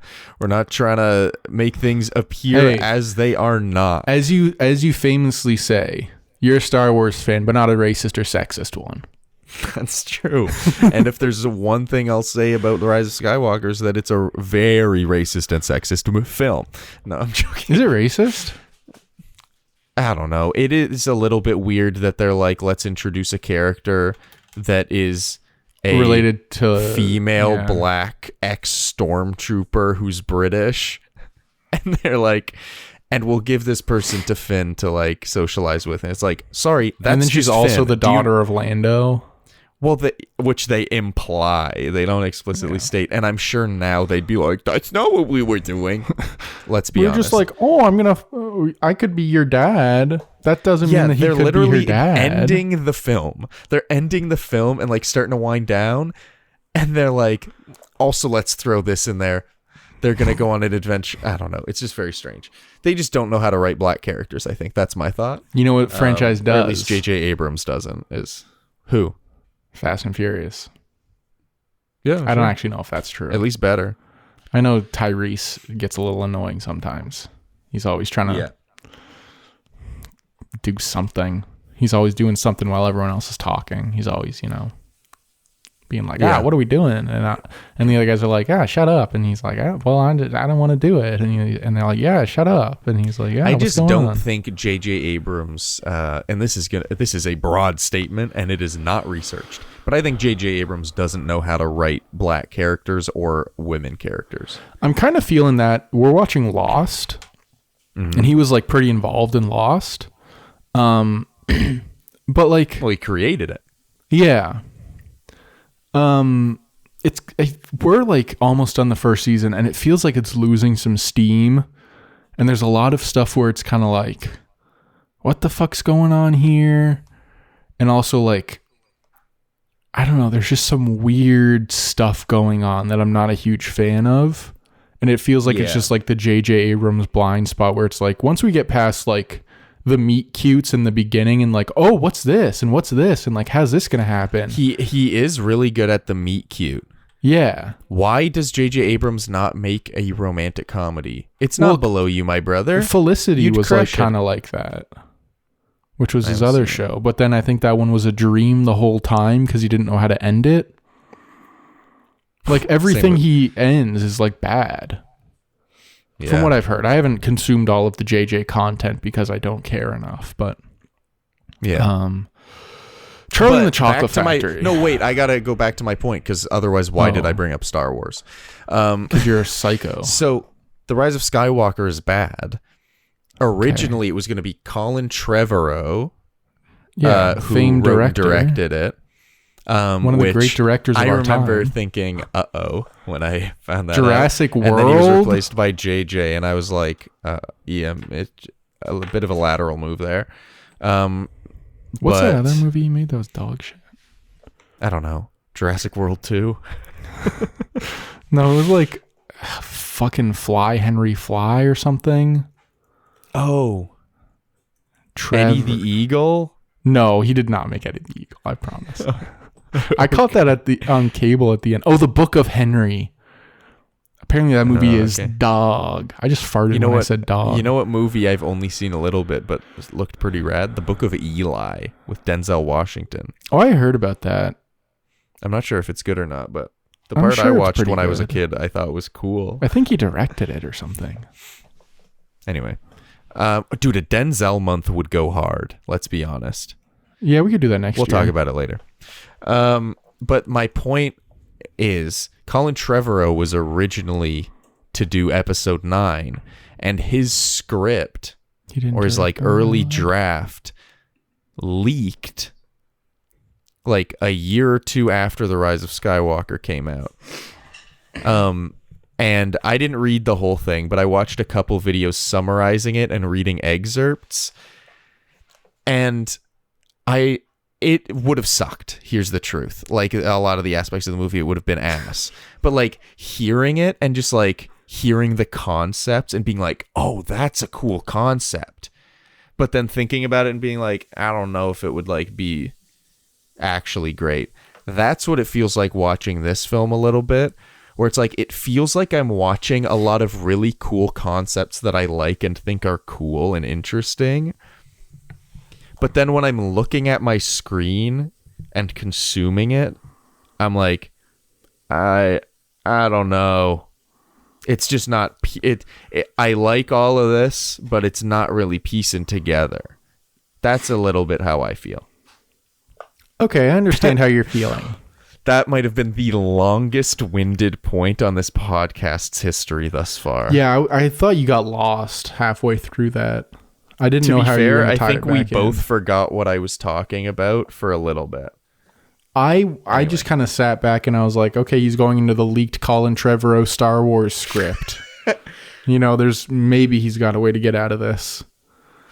make things appear as they are not.
As you famously say, you're a Star Wars fan, but not a racist or sexist one.
That's true. And if there's one thing I'll say about The Rise of Skywalker is that it's a very racist and sexist film. No, I'm joking.
Is it racist?
I don't know. It is a little bit weird that they're like, let's introduce a character that is
related to
female black ex-stormtrooper who's British. And they're like, and we'll give this person to Finn to like socialize with. And it's like, sorry, that's
and then she's
just
also
Finn.
the daughter of Lando.
Well, which they imply. They don't explicitly state. And I'm sure now they'd be like, that's not what we were doing. Let's be honest.
We're just like, I could be your dad. That doesn't mean that he
they're
could
literally
be her dad.
ending the film. They're ending the film and like starting to wind down. And they're like, also, let's throw this in there. They're going to go on an adventure. I don't know. It's just very strange. They just don't know how to write black characters, I think. That's my thought.
You know what franchise does?
Or at least J.J. Abrams doesn't. Is who?
Fast and Furious.
Yeah.
I don't actually know if that's true.
At least better.
I know Tyrese gets a little annoying sometimes. He's always trying to do something. He's always doing something while everyone else is talking. He's always, being like, what are we doing? And the other guys are like, shut up. And he's like, I don't want to do it. And they're like, shut up. And he's like,
I
what's
just
going
don't
on?
think J.J. Abrams, and this is a broad statement, and it is not researched. But I think J.J. Abrams doesn't know how to write black characters or women characters.
I'm kind of feeling that. We're watching Lost, and he was like pretty involved in Lost. But like,
Well, he created it.
yeah. We're like almost on the first season, and it feels like it's losing some steam. And there's a lot of stuff where it's kind of like, what the fuck's going on here? And also like, I don't know, there's just some weird stuff going on that I'm not a huge fan of. And it feels like it's just like the J.J. Abrams blind spot where it's like, once we get past like the meet cutes in the beginning and like, oh, what's this? And what's this? And like, how's this going to happen?
He is really good at the meet cute.
Yeah.
Why does J.J. Abrams not make a romantic comedy? It's not Below You, My Brother.
Felicity
You'd
was like
crush it.
kind of like that, which was his
haven't
other
seen
show. But then I think that one was a dream the whole time because he didn't know how to end it. Like everything he ends is like bad. From what I've heard. I haven't consumed all of the JJ content because I don't care enough, but Charlie and the Chocolate Factory.
No, wait, I gotta go back to my point because otherwise, why did I bring up Star Wars?
Because you're a psycho.
So, The Rise of Skywalker is bad. Originally, it was going to be Colin Trevorrow, who
famed
wrote and
director.
directed it.
One of the great directors of
I
our time.
remember thinking, when I found that
Jurassic
out.
World?
And then he was replaced by JJ, and I was like, it's a bit of a lateral move there.
What's that other movie he made that was dog shit?
I don't know. Jurassic World 2?
No, it was like fucking Henry Fly or something.
Oh. Eddie the Eagle?
No, he did not make Eddie the Eagle, I promise. I caught that on cable at the end. Oh, The Book of Henry. Apparently that movie is dog. I just farted when I said dog.
You know what movie I've only seen a little bit but looked pretty rad? The Book of Eli with Denzel Washington.
Oh, I heard about that.
I'm not sure if it's good or not, but the
I'm
part
sure
I
it's
watched
pretty
when I was a
good.
kid I thought was cool.
I think he directed it or something.
Anyway. Dude, a Denzel month would go hard. Let's be honest.
Yeah, we could do that next year.
We'll talk about it later. But my point is, Colin Trevorrow was originally to do episode 9, and his script, or his like early draft, leaked like a year or two after The Rise of Skywalker came out. And I didn't read the whole thing, but I watched a couple videos summarizing it and reading excerpts. And it would have sucked. Here's the truth. Like a lot of the aspects of the movie, it would have been ass. But like hearing it and just like hearing the concepts and being like, oh, that's a cool concept. But then thinking about it and being like, I don't know if it would like be actually great. That's what it feels like watching this film a little bit. Where it's like, it feels like I'm watching a lot of really cool concepts that I like and think are cool and interesting. But then when I'm looking at my screen and consuming it, I'm like, I don't know. It's just not, I like all of this, but it's not really piecing together. That's a little bit how I feel.
Okay, I understand how you're feeling.
That might have been the longest winded point on this podcast's history thus far.
Yeah, I thought you got lost halfway through that. I didn't
To
know
be
how you were
fair,
gonna
I
tie
think
it
we
back
both
in.
forgot what I was talking about for a little bit.
I just kind of sat back and I was like, okay, he's going into the leaked Colin Trevorrow Star Wars script. Maybe he's got a way to get out of this.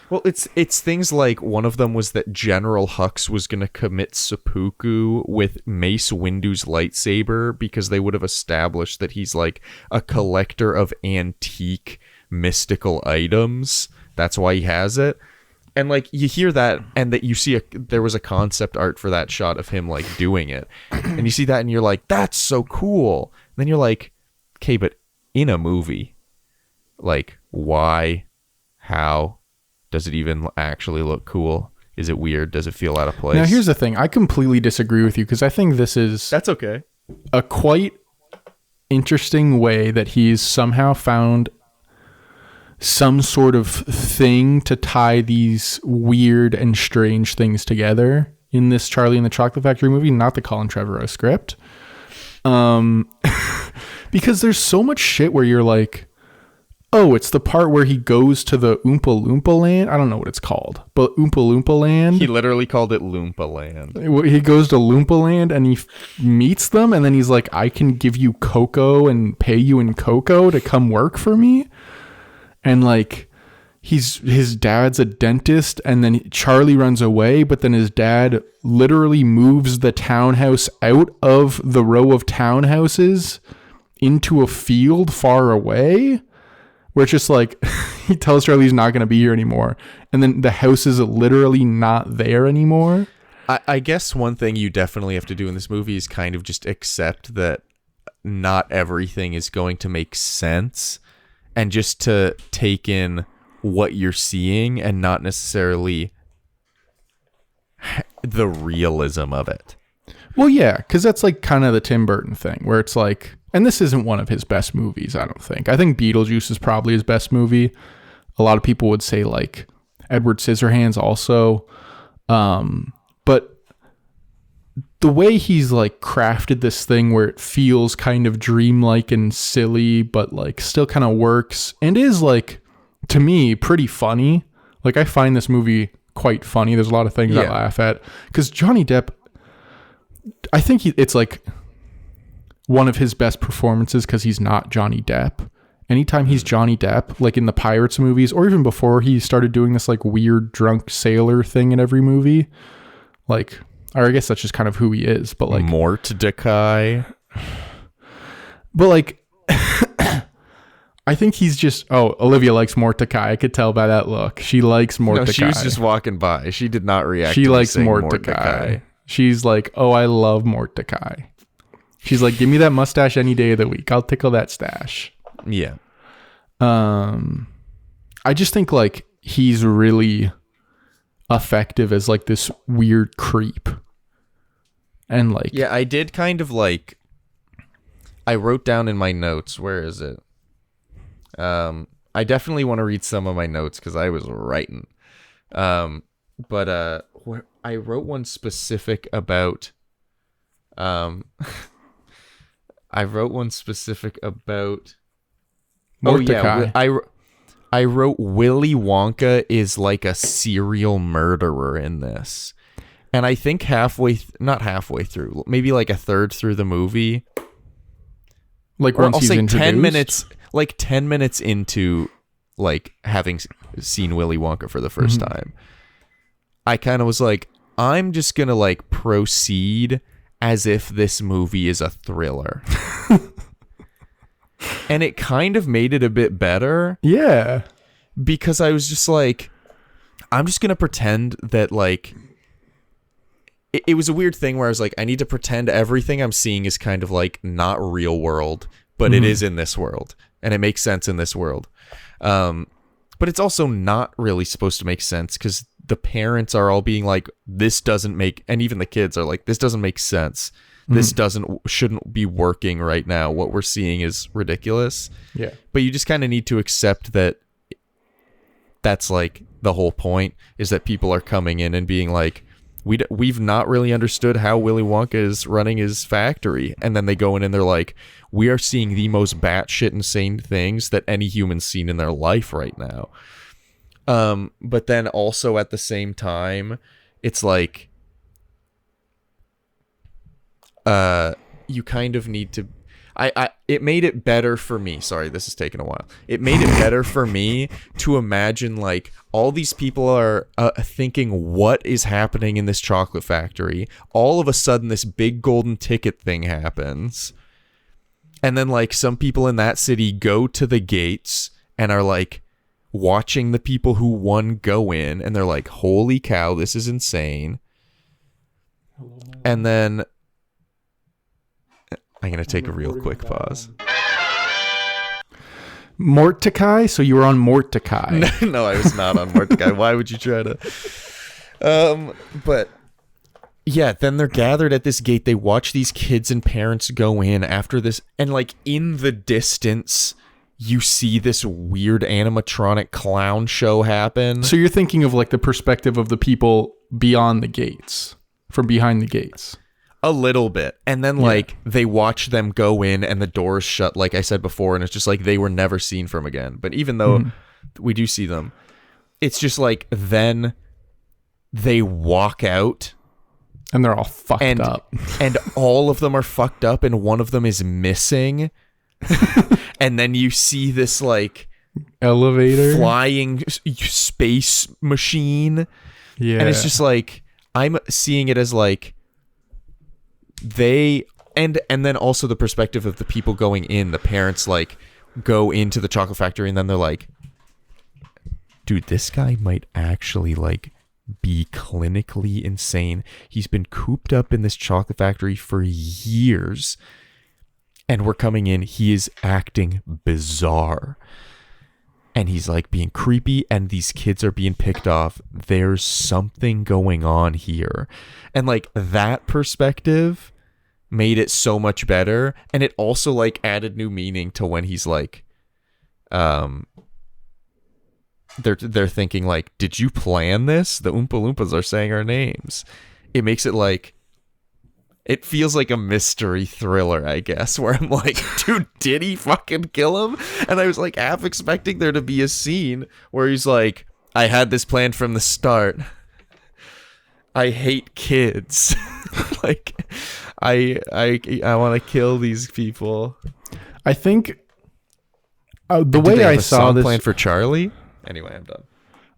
Well, it's things like one of them was that General Hux was going to commit seppuku with Mace Windu's lightsaber because they would have established that he's like a collector of antique mystical items. That's why he has it. And like you hear that and that you see there was a concept art for that shot of him like doing it. And you see that and you're like, that's so cool. And then you're like, okay, but in a movie, like why, how does it even actually look cool? Is it weird? Does it feel out of place?
Now, here's the thing. I completely disagree with you because I think this is
That's okay.
a quite interesting way that he's somehow found some sort of thing to tie these weird and strange things together in this Charlie and the Chocolate Factory movie, not the Colin Trevorrow script. Because there's so much shit where you're like, oh, it's the part where he goes to the Oompa Loompa land. I don't know what it's called, but Oompa Loompa land.
He literally called it Loompa Land.
He goes to Loompa land and he meets them. And then he's like, I can give you cocoa and pay you in cocoa to come work for me. And like, his dad's a dentist. And then Charlie runs away. But then his dad literally moves the townhouse out of the row of townhouses into a field far away. Where it's just like, he tells Charlie he's not going to be here anymore. And then the house is literally not there anymore.
I guess one thing you definitely have to do in this movie is kind of just accept that not everything is going to make sense. And just to take in what you're seeing and not necessarily the realism of it.
Well, yeah, because that's like kind of the Tim Burton thing where it's like, and this isn't one of his best movies, I don't think. I think Beetlejuice is probably his best movie. A lot of people would say like Edward Scissorhands also. But the way he's like crafted this thing where it feels kind of dreamlike and silly, but like still kind of works and is like, to me, pretty funny. Like I find this movie quite funny. There's a lot of things I laugh at because Johnny Depp, I think it's like one of his best performances because he's not Johnny Depp. Anytime he's Johnny Depp, like in the Pirates movies, or even before he started doing this like weird drunk sailor thing in every movie, like, or I guess that's just kind of who he is, but like
Mordecai.
But like, I think he's just, Olivia likes Mordecai. I could tell by that look. She likes Mordecai.
No, she was just walking by. She did not react.
She
to
likes
saying
Mordecai. She's like, oh, I love Mordecai. She's like, give me that mustache any day of the week. I'll tickle that stash.
Yeah.
I just think like he's really effective as like this weird creep. And like,
yeah, I did kind of like, I wrote down in my notes, where is it? I definitely want to read some of my notes because I was writing. But where I wrote one specific about, I wrote one specific about
Mordecai.
I wrote Willy Wonka is like a serial murderer in this. And I think not halfway through, maybe like a third through the movie.
Like
Or
once
I'll
he's
say
introduced.
10 minutes into like having seen Willy Wonka for the first time. I kind of was like, I'm just going to like proceed as if this movie is a thriller. And it kind of made it a bit better.
Yeah.
Because I was just like, I'm just going to pretend that like, it was a weird thing where I was like, I need to pretend everything I'm seeing is kind of like not real world, but it is in this world and it makes sense in this world. But it's also not really supposed to make sense because the parents are all being like, this doesn't make, and even the kids are like, this doesn't make sense. This shouldn't be working right now. What we're seeing is ridiculous.
Yeah.
But you just kind of need to accept that that's like the whole point is that people are coming in and being like, we've not really understood how Willy Wonka is running his factory. And then they go in and they're like, we are seeing the most batshit insane things that any human's seen in their life right now. But then also at the same time, it's like, you kind of need to, it made it better for me. Sorry, this is taking a while. It made it better for me to imagine like all these people are thinking what is happening in this chocolate factory. All of a sudden, this big golden ticket thing happens. And then like some people in that city go to the gates and are like watching the people who won go in. And they're like, holy cow, this is insane. And then I'm going to take a real quick pause.
Mordecai? So you were on Mordecai.
No, I was not on Mordecai. Why would you try to? But yeah, then they're gathered at this gate. They watch these kids and parents go in after this. And like in the distance, you see this weird animatronic clown show happen.
So you're thinking of like the perspective of the people beyond the gates, from behind the gates.
A little bit. And then like they watch them go in and the doors shut, like I said before, and it's just like they were never seen from again. But even though we do see them, it's just like then they walk out
and they're all fucked up.
And all of them are fucked up and one of them is missing. And then you see this like
elevator
flying space machine.
Yeah.
And it's just like I'm seeing it as like they and then also the perspective of the people going in, the parents like go into the chocolate factory and then they're like, dude, this guy might actually like be clinically insane. He's been cooped up in this chocolate factory for years and we're coming in, he is acting bizarre and he's like being creepy and these kids are being picked off. There's something going on here. And like that perspective made it so much better. And it also like added new meaning to when he's like, they're thinking like, did you plan this? The Oompa Loompas are saying our names. It makes it like, it feels like a mystery thriller, I guess, where I'm like, dude, did he fucking kill him? And I was like half expecting there to be a scene where he's like, I had this plan from the start. I hate kids. Like, I want to kill these people.
I think the way I saw this
plan for Charlie. Anyway, I'm done.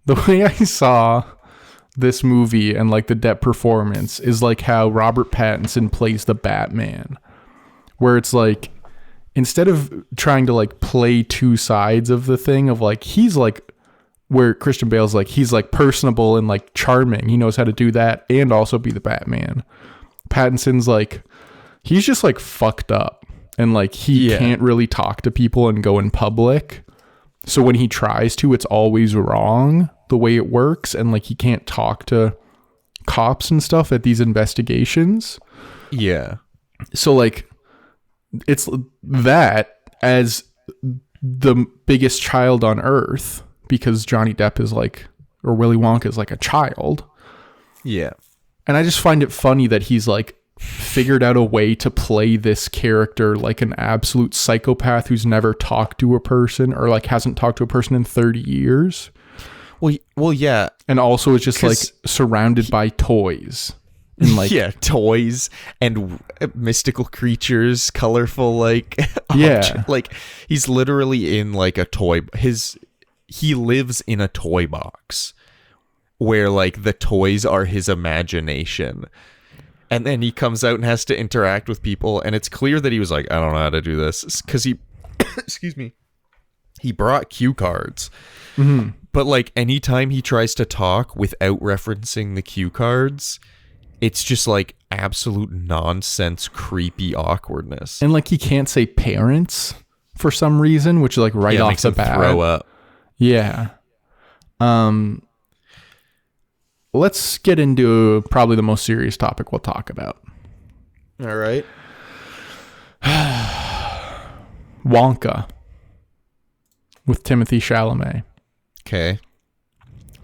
The way I saw this movie and like the Depp performance is like how Robert Pattinson plays the Batman, where it's like instead of trying to like play two sides of the thing of like he's like where Christian Bale's like he's like personable and like charming, he knows how to do that and also be the Batman. Pattinson's like he's just like fucked up and like he can't really talk to people and go in public, so when he tries to, it's always wrong the way it works, and like he can't talk to cops and stuff at these investigations.
Yeah.
So like it's that as the biggest child on earth, because Johnny Depp is like, or Willy Wonka is like a child.
Yeah.
And I just find it funny that he's like figured out a way to play this character like an absolute psychopath who's never talked to a person or like hasn't talked to a person in 30 years.
Well, yeah.
And also is just like surrounded by toys. And like,
yeah, toys and mystical creatures, colorful, like,
yeah.
Like he's literally in like a toy. He lives in a toy box where like the toys are his imagination. And then he comes out and has to interact with people. And it's clear that he was like, I don't know how to do this. Because he, excuse me, he brought cue cards.
Mm-hmm.
But like anytime he tries to talk without referencing the cue cards, it's just like absolute nonsense, creepy awkwardness.
And like he can't say parents for some reason, which is like right off
makes
the
him
bat.
Throw up.
Yeah. Let's get into probably the most serious topic we'll talk about.
All right.
Wonka with Timothée Chalamet.
Okay.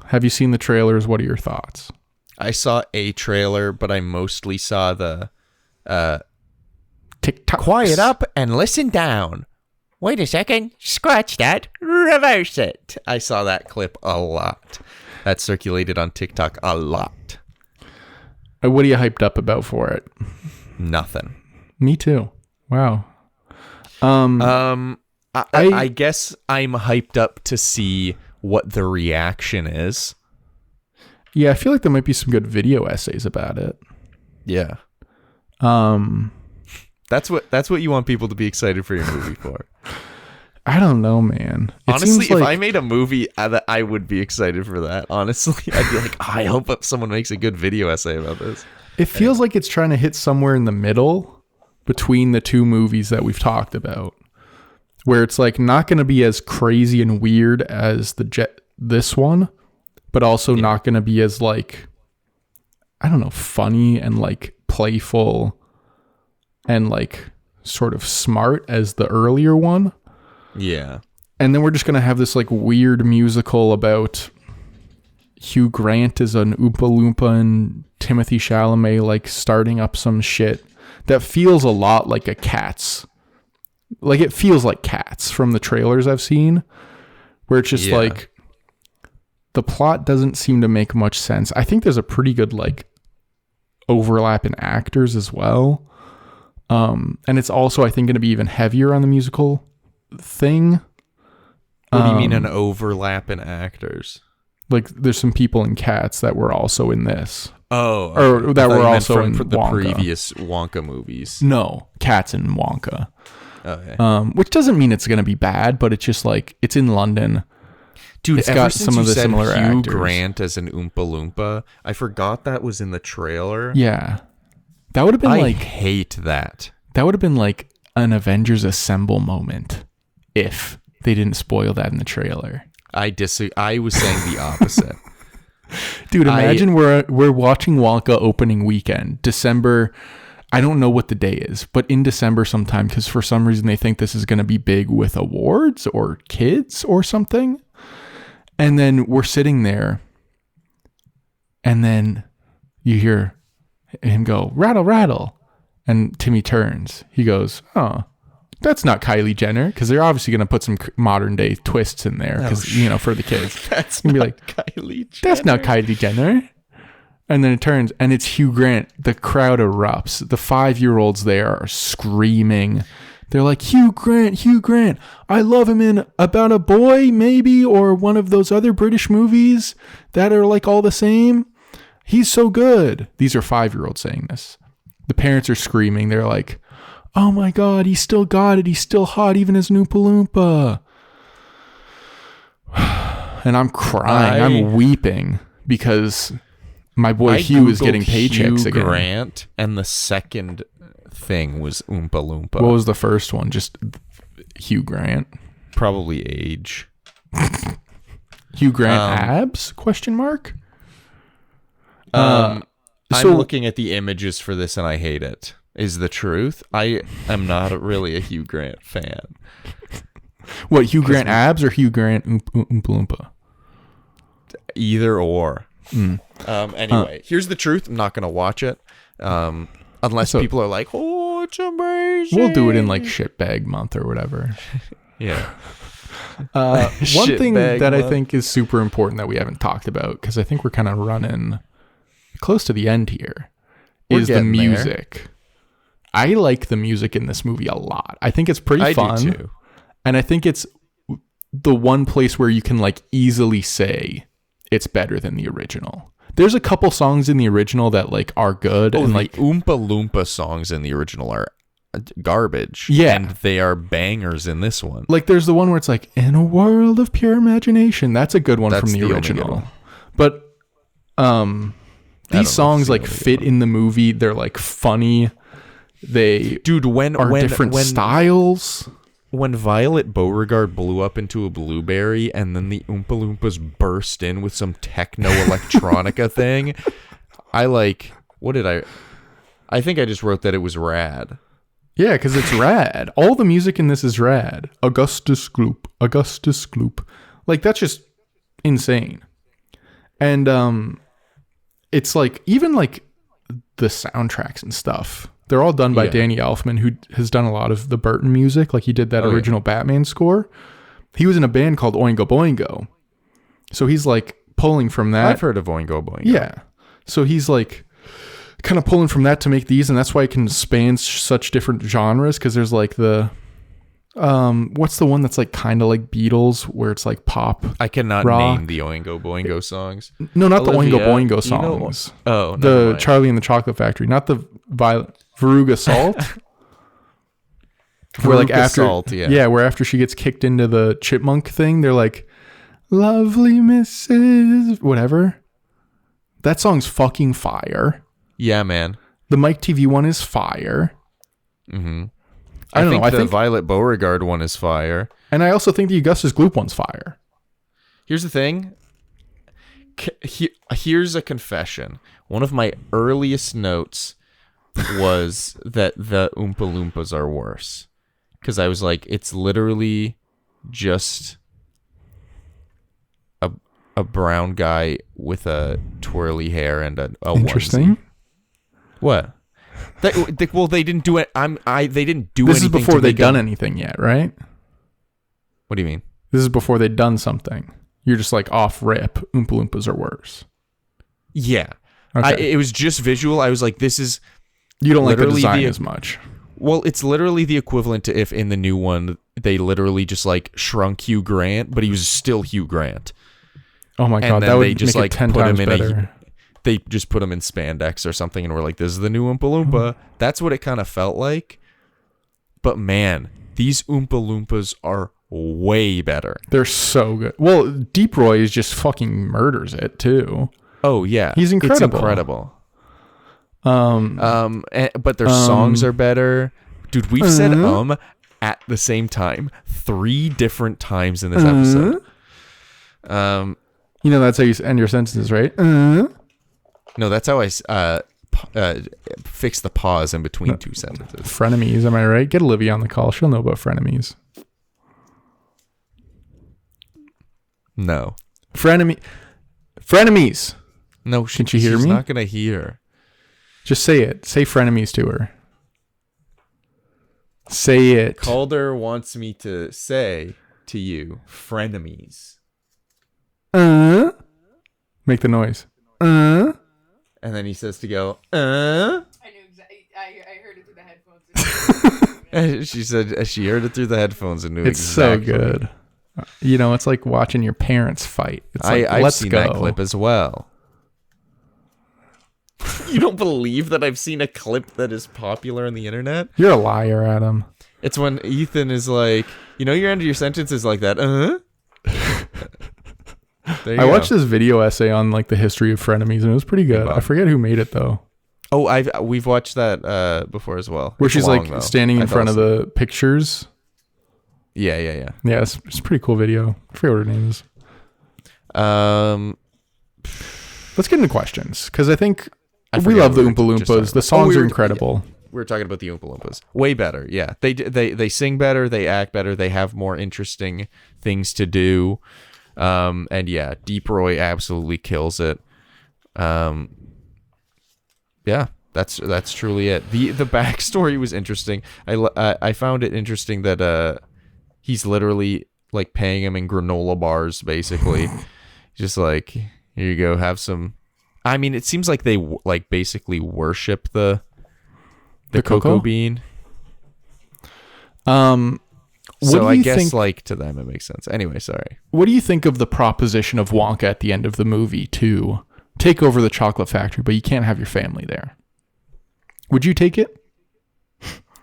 Have you seen the trailers? What are your thoughts?
I saw a trailer, but I mostly saw the
TikTok.
quiet up and listen down. Wait a second. Scratch that. Reverse it. I saw that clip a lot. That circulated on TikTok a lot.
What are you hyped up about for it?
Nothing.
Me too. Wow.
I guess I'm hyped up to see what the reaction is.
Yeah, I feel like there might be some good video essays about it.
Yeah. That's what you want people to be excited for your movie for.
I don't know, man.
Honestly, if I made a movie, I would be excited for that. Honestly, I'd be like, I hope someone makes a good video essay about this.
It feels like it's trying to hit somewhere in the middle between the two movies that we've talked about, where it's like not going to be as crazy and weird as this one, but also not going to be as like, I don't know, funny and like playful and like sort of smart as the earlier one.
Yeah.
And then we're just going to have this like weird musical about Hugh Grant as an Oompa Loompa and Timothy Chalamet like starting up some shit that feels a lot like a Cats. Like it feels like Cats from the trailers I've seen, where it's just like the plot doesn't seem to make much sense. I think there's a pretty good like overlap in actors as well. And it's also, I think, going to be even heavier on the musical thing.
What do you mean an overlap in actors?
Like there's some people in Cats that were also in this.
Oh,
or that were also in
the
Wonka.
previous Wonka movies.
No, Cats and Wonka.
Okay.
Which doesn't mean it's going to be bad, but it's just like it's in London.
Dude,
it's got some of the similar
Hugh
actors.
Grant as an Oompa Loompa. I forgot that was in the trailer.
Yeah, that would have been
I hate that.
That would have been like an Avengers Assemble moment if they didn't spoil that in the trailer.
I was saying the opposite.
Dude, imagine we're watching Wonka opening weekend, December. I don't know what the day is, but in December sometime, because for some reason they think this is going to be big with awards or kids or something. And then we're sitting there, and then you hear him go, rattle, rattle. And Timmy turns. He goes, oh, that's not Kylie Jenner, because they're obviously going to put some modern day twists in there, because for the kids.
That's
not
be
like,
Kylie Jenner.
That's not Kylie Jenner. And then it turns, and it's Hugh Grant. The crowd erupts. The 5-year-olds there are screaming. They're like, Hugh Grant. I love him in About a Boy, maybe, or one of those other British movies that are like all the same. He's so good. These are 5-year-olds saying this. The parents are screaming. They're like, oh my God, he still got it. He's still hot, even as an Oompa Loompa. And I'm crying. I'm weeping because my boy Hugh is getting paychecks
Hugh
again.
Grant, and the second thing was Oompa Loompa.
What was the first one? Just Hugh Grant?
Probably age.
Hugh Grant abs? Question mark?
I'm looking at the images for this and I hate it. Is the truth. I am not really a Hugh Grant fan.
What, Hugh Grant abs or Hugh Grant Oompa Loompa?
Either or. Anyway, here's the truth. I'm not going to watch it. Unless people are like, oh, it's amazing.
We'll do it in like shitbag month or whatever.
Yeah.
One thing that I think is super important that we haven't talked about, because I think we're kind of running close to the end here, is the music. There. I like the music in this movie a lot. I think it's pretty fun. I do too. And I think it's the one place where you can like easily say it's better than the original. There's a couple songs in the original that like are good, and like
Oompa Loompa songs in the original are garbage.
Yeah,
and they are bangers in this one.
Like there's the one where it's like, in a world of pure imagination. That's a good one from the original. But these songs like fit in the movie. They're like funny. They are different styles.
When Violet Beauregard blew up into a blueberry and then the Oompa Loompas burst in with some techno electronica thing, I think I just wrote that it was rad.
Yeah, because it's rad. All the music in this is rad. Augustus Gloop. Like, that's just insane. And it's like even like the soundtracks and stuff. They're all done by
Yeah.
Danny Elfman, who has done a lot of the Burton music. Like he did that
Oh, yeah.
original Batman score. He was in a band called Oingo Boingo. So he's like pulling from that.
I've heard of Oingo Boingo.
Yeah. So he's like kind of pulling from that to make these, and that's why it can span such different genres, because there's like the what's the one that's like kind of like Beatles, where it's like pop?
I cannot
rock.
name the Oingo Boingo songs.
No, not
Olivia,
the Oingo Boingo
you know-
songs.
Oh, never
The
mind.
Charlie and the Chocolate Factory, not the Veruga Salt. Where like
Veruca
after,
Salt, yeah.
where after she gets kicked into the chipmunk thing, they're like, "Lovely Mrs. whatever." That song's fucking fire.
Yeah, man.
The Mike TV one is fire.
Mm-hmm.
I don't
think
know. I
the
think,
Violet Beauregard one is fire.
and I also think the Augustus Gloop one's fire.
Here's the thing. Here's a confession. One of my earliest notes was that the Oompa Loompas are worse. Because I was like, it's literally just a brown guy with a twirly hair and a
Interesting.
onesie. What? Well, they didn't do it. They didn't do
This is
anything.
before
to
they'd
make
done
it-
anything yet, right?
What do you mean?
This is before they'd done something. You're just like off rip. Oompa Loompas are worse.
Yeah.
Okay.
It was just visual. I was like, this is.
You don't like the
literally
design
the-
as much.
Well, it's literally the equivalent to if in the new one they literally just like shrunk Hugh Grant, but he was still Hugh Grant.
Oh my
And
god,
then
that would
they just
make
like
it 10
put
times
him in
better.
they just put him in spandex or something, and we're like, this is the new Oompa Loompa. That's what it kind of felt like. But man, these Oompa Loompas are way better.
They're so good. Well, Deep Roy is just fucking murders it too.
Oh yeah,
He's incredible.
It's incredible. But their songs are better, dude. We've said at the same time 3 different times in this episode.
You know that's how you end your sentences, right?
No, that's how I fix the pause in between 2 sentences.
Frenemies, am I right? Get Olivia on the call. She'll know about frenemies.
No,
Frenemies.
no.
Can she hear
she's
me?
Not gonna hear.
Just say it. Say frenemies to her. Say it.
Calder wants me to say to you, frenemies,
Make the noise.
and then he says to go.
I knew exactly. I heard it through the headphones.
She said she heard it through the headphones and knew
It's
exactly.
so good. You know, it's like watching your parents fight. It's like,
I've
let's
seen
go.
that clip as well. You don't believe that I've seen a clip that is popular on the internet?
You're a liar, Adam.
It's when Ethan is like, your end of your sentence is like that. There you
I
go.
watched this video essay on like the history of frenemies, and it was pretty good. I forget who made it though.
Oh, we've watched that before as well.
Where
It's
she's
long,
like
though.
standing
I
in
fell
front of
asleep.
the pictures.
Yeah.
Yeah, it's a pretty cool video. I forget what her name is. Let's get into questions, because I think
I
we
forget
love the
what we
Oompa
were just talking
Loompas. The
about.
songs
we
are
were-
incredible.
We were talking about the Oompa Loompas. Way better. Yeah. They sing better. They act better. They have more interesting things to do. And yeah, Deep Roy absolutely kills it. Yeah, that's truly it. The backstory was interesting. I found it interesting that he's literally like paying him in granola bars, basically. Just like, here you go, have some. I mean, it seems like they like basically worship the cocoa
cocoa?
bean.
What
So
do
I
you
guess
think?
like to them it makes sense. Anyway, sorry.
What do you think of the proposition of Wonka at the end of the movie to take over the chocolate factory, but you can't have your family there? Would you take it?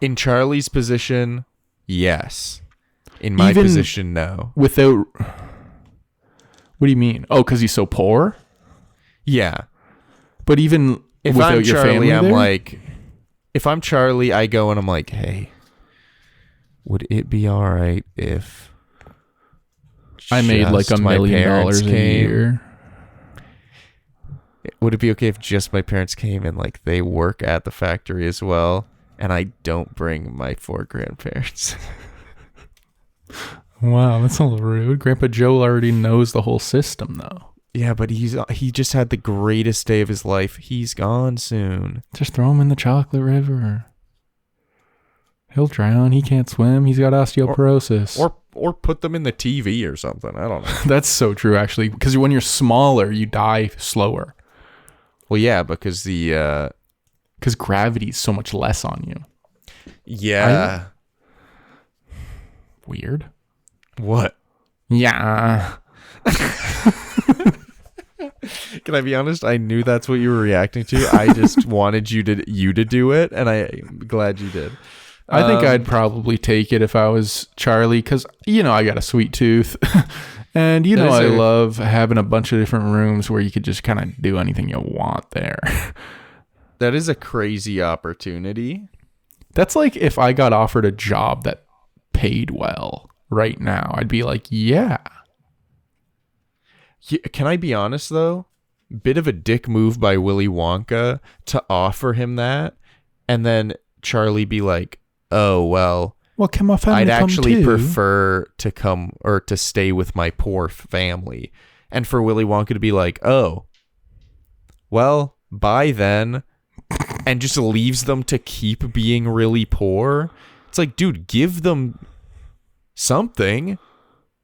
In Charlie's position, yes. In my
Even
position, no.
Without. What do you mean? Oh, because he's so poor.
Yeah.
But even
If
without
I'm
your
Charlie,
family
I'm
there?
like, if I'm Charlie, I go and I'm like, hey, would it be all right if
I made like
just
$1
my
million
parents
a
came?
year.
Would it be okay if just my parents came and like they work at the factory as well, and I don't bring my 4 grandparents?
Wow, that's a little rude. Grandpa Joe already knows the whole system, though.
Yeah, but he just had the greatest day of his life. He's gone soon.
Just throw him in the chocolate river. He'll drown. He can't swim. He's got osteoporosis.
Or put them in the TV or something. I don't know.
That's so true, actually. Because when you're smaller, you die slower.
Well, yeah, because
because gravity's so much less on you.
Yeah.
Weird.
What?
Yeah.
Can I be honest? I knew that's what you were reacting to. I just wanted you to do it, and I'm glad you did.
I think I'd probably take it if I was Charlie, because, I got a sweet tooth. And, I love having a bunch of different rooms where you could just kind of do anything you want there.
That is a crazy opportunity.
That's like if I got offered a job that paid well right now, I'd be like, yeah.
Can I be honest, though? Bit of a dick move by Willy Wonka to offer him that, and then Charlie be like, oh, well,
can my family
I'd
come
actually
too?
prefer to come or to stay with my poor family. And for Willy Wonka to be like, oh, well, bye then. And just leaves them to keep being really poor. It's like, dude, give them something.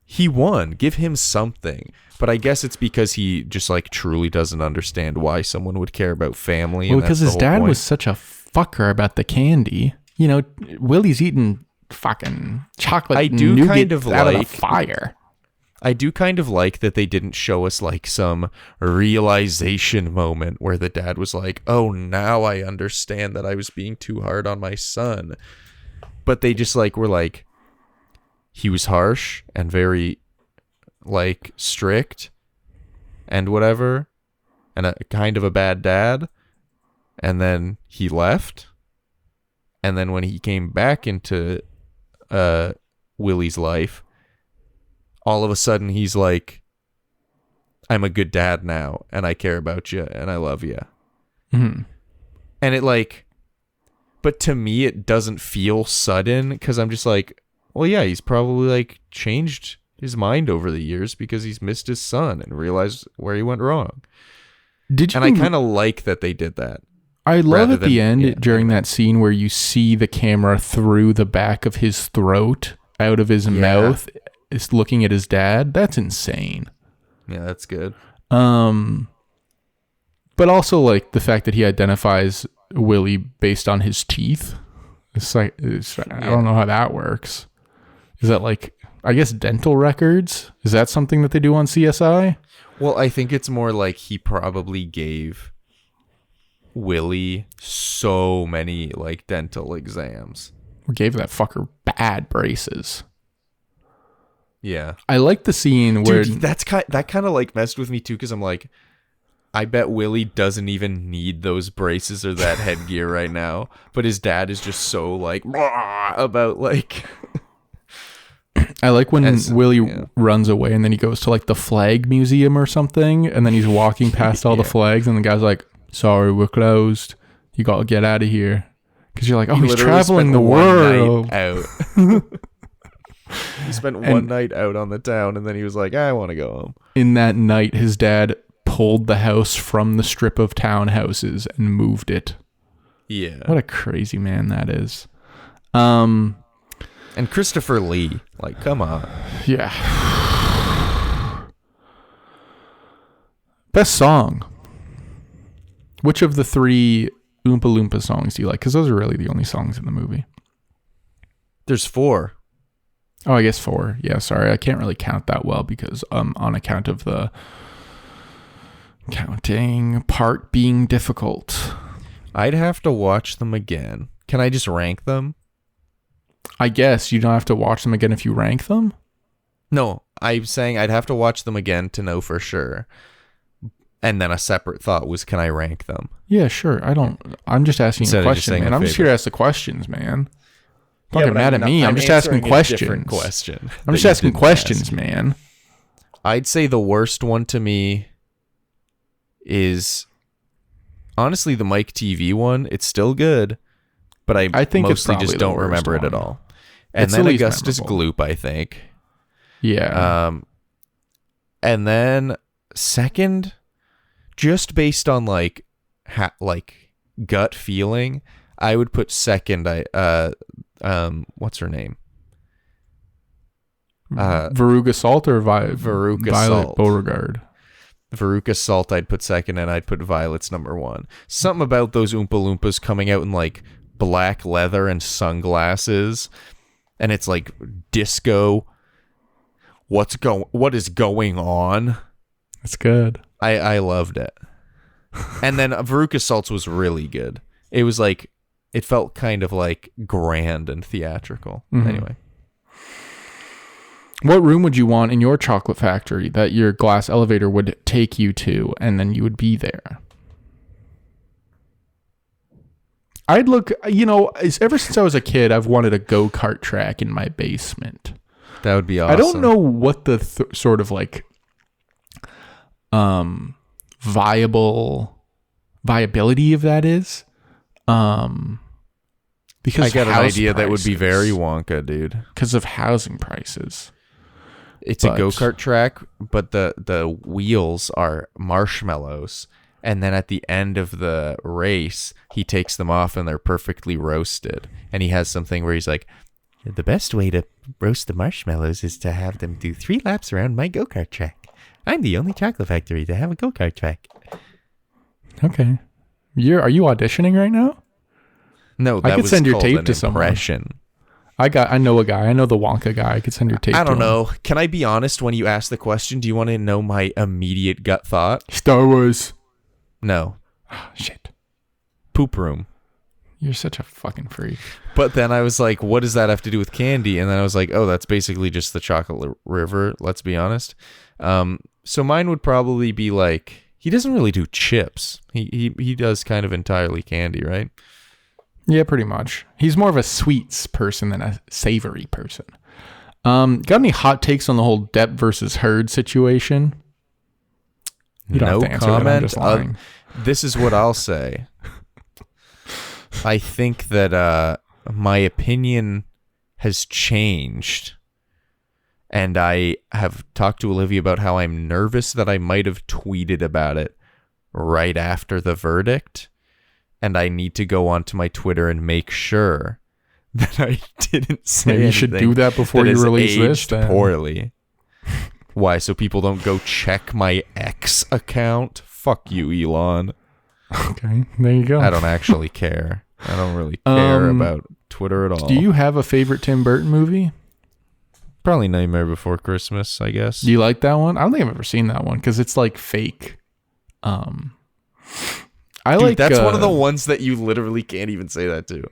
He won. Give him something. But I guess it's because he just like truly doesn't understand why someone would care about family.
Well,
and
because his dad was such a fucker about the candy. Willie's eating fucking chocolate.
I do
nougat
kind of
out
like
of the fire.
I do kind of like that they didn't show us like some realization moment where the dad was like, oh, now I understand that I was being too hard on my son. But they just like were like, he was harsh and very like strict and whatever, and a kind of a bad dad. And then he left. And then when he came back into Willie's life, all of a sudden he's like, I'm a good dad now, and I care about you, and I love you.
Mm-hmm.
And it like, but to me, it doesn't feel sudden, because I'm just like, well, yeah, he's probably like changed his mind over the years because he's missed his son and realized where he went wrong.
Did you?
And I kind of like that they did that.
I love at the end during that scene where you see the camera through the back of his throat, out of his mouth, is looking at his dad. That's insane.
Yeah, that's good.
But also like the fact that he identifies Willie based on his teeth. It's like I don't know how that works. Is that like, I guess, dental records? Is that something that they do on CSI?
Well, I think it's more like he probably gave Willie so many like dental exams.
Or gave that fucker bad braces.
Yeah,
I like the scene where
that kind of like messed with me too, because I'm like, I bet Willie doesn't even need those braces or that headgear right now, but his dad is just so like about like.
I like when Willie runs away and then he goes to like the flag museum or something, and then he's walking past all the flags, and the guy's like, sorry, we're closed. You got to get out of here. Because you're like, oh, he's traveling the world.
Out. He spent one night out on the town, and then he was like, I want to go home.
In that night, his dad pulled the house from the strip of townhouses and moved it.
Yeah.
What a crazy man that is.
And Christopher Lee, like, come on.
Yeah. Best song. Which of the 3 Oompa Loompa songs do you like? Because those are really the only songs in the movie.
There's 4.
Oh, I guess 4. Yeah, sorry. I can't really count that well because on account of the counting part being difficult.
I'd have to watch them again. Can I just rank them?
I guess you don't have to watch them again if you rank them?
No, I'm saying I'd have to watch them again to know for sure. And then a separate thought was, can I rank them?
Yeah, sure. I'm just asking
Instead
a
of just
question,
saying
man.
a
I'm just here to ask the questions, man. Don't get
but
mad at me. I'm just asking questions.
Question
I'm just asking questions, man.
I'd say the worst one to me is honestly the Mike TV one. It's still good, but I think mostly just don't remember it at all. And
It's
then
the least
Augustus
memorable.
Gloop, I think.
Yeah.
And then Second, just based on like gut feeling, I would put second. What's her name?
Veruca Salt or
Veruca
Violet
Salt.
Beauregard?
Veruca Salt I'd put second, and I'd put Violet's number one. Something about those Oompa Loompas coming out in like black leather and sunglasses, and it's like disco. What is going on?
That's good.
I loved it. And then Veruca Salt's was really good. It was like, it felt kind of like grand and theatrical. Anyway.
What room would you want in your chocolate factory that your glass elevator would take you to, and then you would be there? I'd look, ever since I was a kid, I've wanted a go-kart track in my basement.
That would be awesome.
I don't know what the sort of like viability of that is. Because
I got an idea that would be very
prices.
Wonka, dude.
Because of housing prices.
It's a go-kart track, but the wheels are marshmallows. And then at the end of the race, he takes them off and they're perfectly roasted. And he has something where he's like, the best way to roast the marshmallows is to have them do 3 laps around my go-kart track. I'm the only chocolate factory to have a go-kart track.
Okay. Are you auditioning right now?
No,
I could send your tape to
impression.
someone. I know a guy. I know the Wonka guy. I could send your tape to him.
I don't know. Can I be honest when you ask the question? Do you want to know my immediate gut thought?
Star Wars.
No.
Oh, shit.
Poop room.
You're such a fucking freak.
But then I was like, what does that have to do with candy? And then I was like, oh, that's basically just the chocolate river, let's be honest. So mine would probably be like, he doesn't really do chips. He does kind of entirely candy, right?
Yeah, pretty much. He's more of a sweets person than a savory person. Got any hot takes on the whole Depp versus Heard situation? You don't
No
have to answer that, I'm
comment.
just lying.
This is what I'll say. I think that my opinion has changed. And I have talked to Olivia about how I'm nervous that I might have tweeted about it right after the verdict. And I need to go onto my Twitter and make sure that I didn't say
Maybe you should
anything
do that before you
has
release this.
aged
Then.
poorly. Why? So people don't go check my X account? Fuck you, Elon.
Okay, there you go.
I don't actually care. I don't really care about Twitter at all.
Do you have a favorite Tim Burton movie?
Probably Nightmare Before Christmas, I guess.
Do you like that one? I don't think I've ever seen that one because it's like fake.
Dude, that's one of the ones that you literally can't even say that to.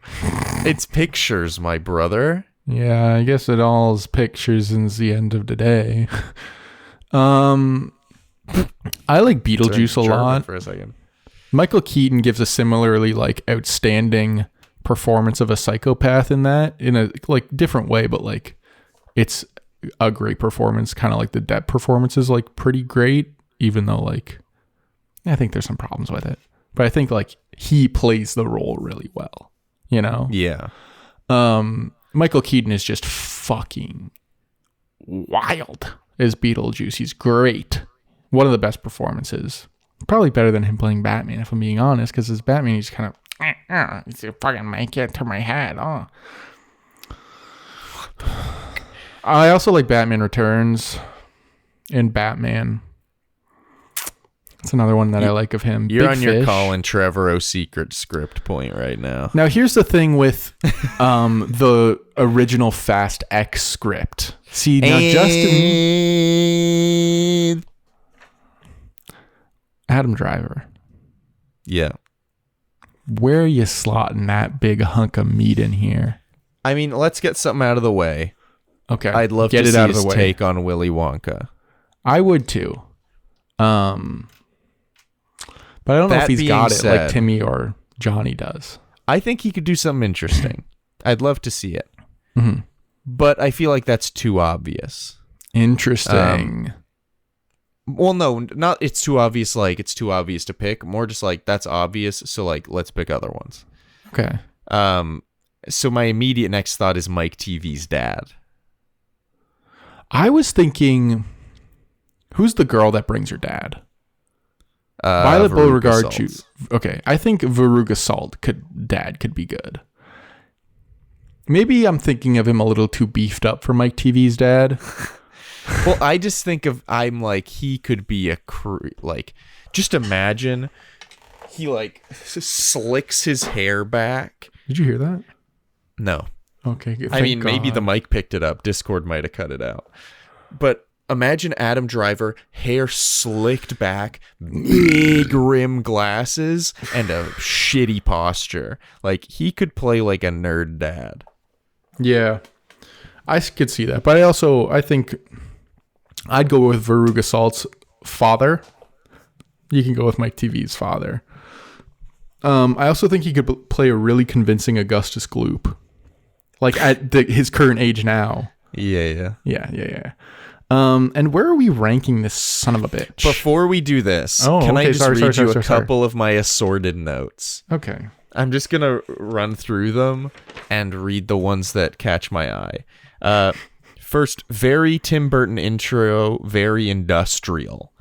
It's pictures, my brother.
Yeah, I guess it all is pictures and it's the end of the day. I like Beetlejuice a lot.
For a second.
Michael Keaton gives a similarly like outstanding performance of a psychopath in that, in a like different way, but like it's a great performance. Kind of like the Depp performance is like pretty great, even though like I think there's some problems with it. But I think like he plays the role really well, you know?
Yeah.
Michael Keaton is just fucking wild as Beetlejuice. He's great. One of the best performances. Probably better than him playing Batman, if I'm being honest, because as Batman, he's kind of, he's fucking make it to my head. Oh. I also like Batman Returns and Batman. That's another one that I like of him.
You're
Big
on your
Fish.
Colin Trevorrow secret script point right now.
Now, here's the thing with the original Fast X script. See, now Justin... Adam Driver.
Yeah.
Where are you slotting that big hunk of meat in here?
I mean, let's get something out of the way.
Okay.
I'd love
Get
to
it
see
out of
his
the way.
take on Willy Wonka.
I would too. But I don't know if
That
he's
being
got it
said-
like Timmy or Johnny does.
I think he could do something interesting. I'd love to see it.
Mm-hmm.
But I feel like that's too obvious.
Interesting.
Well, no, not it's too obvious, like it's too obvious to pick. More just like that's obvious, so like let's pick other ones.
Okay.
So my immediate next thought is Mike TV's dad.
I was thinking Who's the girl that brings her dad? Violet
Veruca
Beauregard.
Salt's.
Okay, I think Veruca Salt could be good. Maybe I'm thinking of him a little too beefed up for Mike TV's dad.
Well, I just think I'm like, he could be like, just imagine he like slicks his hair back.
Did you hear that?
No.
Okay.
I mean,
thank
maybe the
God.
mic picked it up. Discord might have cut it out. But imagine Adam Driver, hair slicked back, big rim glasses, and a shitty posture. Like, he could play like a nerd dad.
Yeah, I could see that, but I think I'd go with Veruca Salt's father. You can go with Mike TV's father. I also think he could play a really convincing Augustus Gloop, like at his current age now.
Yeah.
Yeah. And where are we ranking this son of a bitch?
Before we do this,
Oh,
can I
okay,
just
sorry,
read you a
sorry.
couple of my assorted notes?
Okay.
I'm just going to run through them and read the ones that catch my eye. First, very Tim Burton intro, very industrial.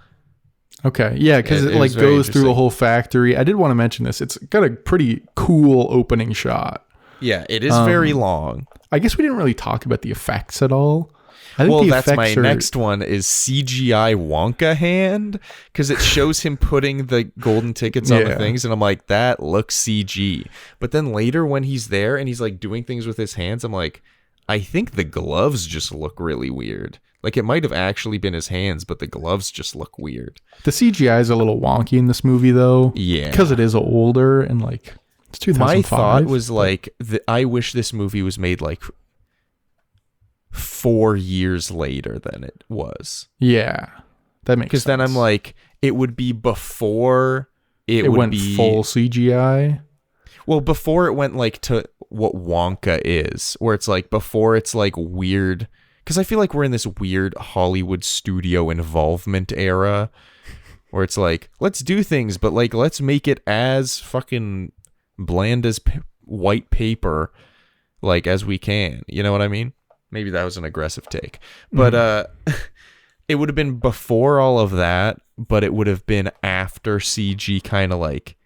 Okay. Yeah, because it
was
like
very
goes through the
interesting.
whole factory. I did want to mention this. It's got a pretty cool opening shot.
Yeah, it is very long.
I guess we didn't really talk about the effects at all. I think
Well,
the
that's my
effects are-
next one is CGI Wonka hand, because it shows him putting the golden tickets on the
Yeah.
things, and I'm like, that looks CG. But then later when he's there and he's like doing things with his hands, I'm like, I think the gloves just look really weird. Like, it might have actually been his hands, but the gloves just look weird.
The CGI is a little wonky in this movie, though.
Yeah.
Because it is older and like it's 2005.
My thought was like, I wish this movie was made like 4 years later than it was.
Yeah, that makes
Because then I'm
sense.
like, it would be before it would
went
be
full CGI.
Well, before it went like to what Wonka is, where it's like before it's like weird. Because I feel like we're in this weird Hollywood studio involvement era where it's like, let's do things, but like, let's make it as fucking bland as white paper, like, as we can. You know what I mean? Maybe that was an aggressive take. But it would have been before all of that, but it would have been after CG kind of like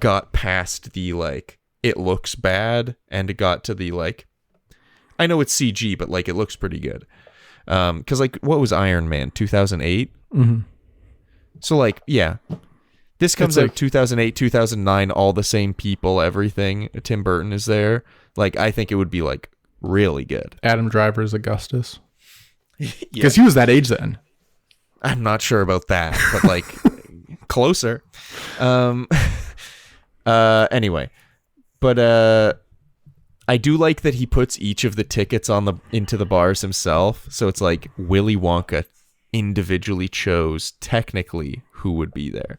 got past the like, it looks bad, and it got to the like, I know it's CG, but like it looks pretty good. Because like, what was Iron Man 2008?
Mm-hmm.
So like, yeah, this comes
It's
out
like-
2008, 2009, all the same people, everything. Tim Burton is there. Like, I think it would be like really good.
Adam Driver's Augustus.
Yeah.
Because he was that age then.
I'm not sure about that, but like closer. Anyway, but I do like that he puts each of the tickets into the bars himself. So it's like Willy Wonka individually chose technically who would be there.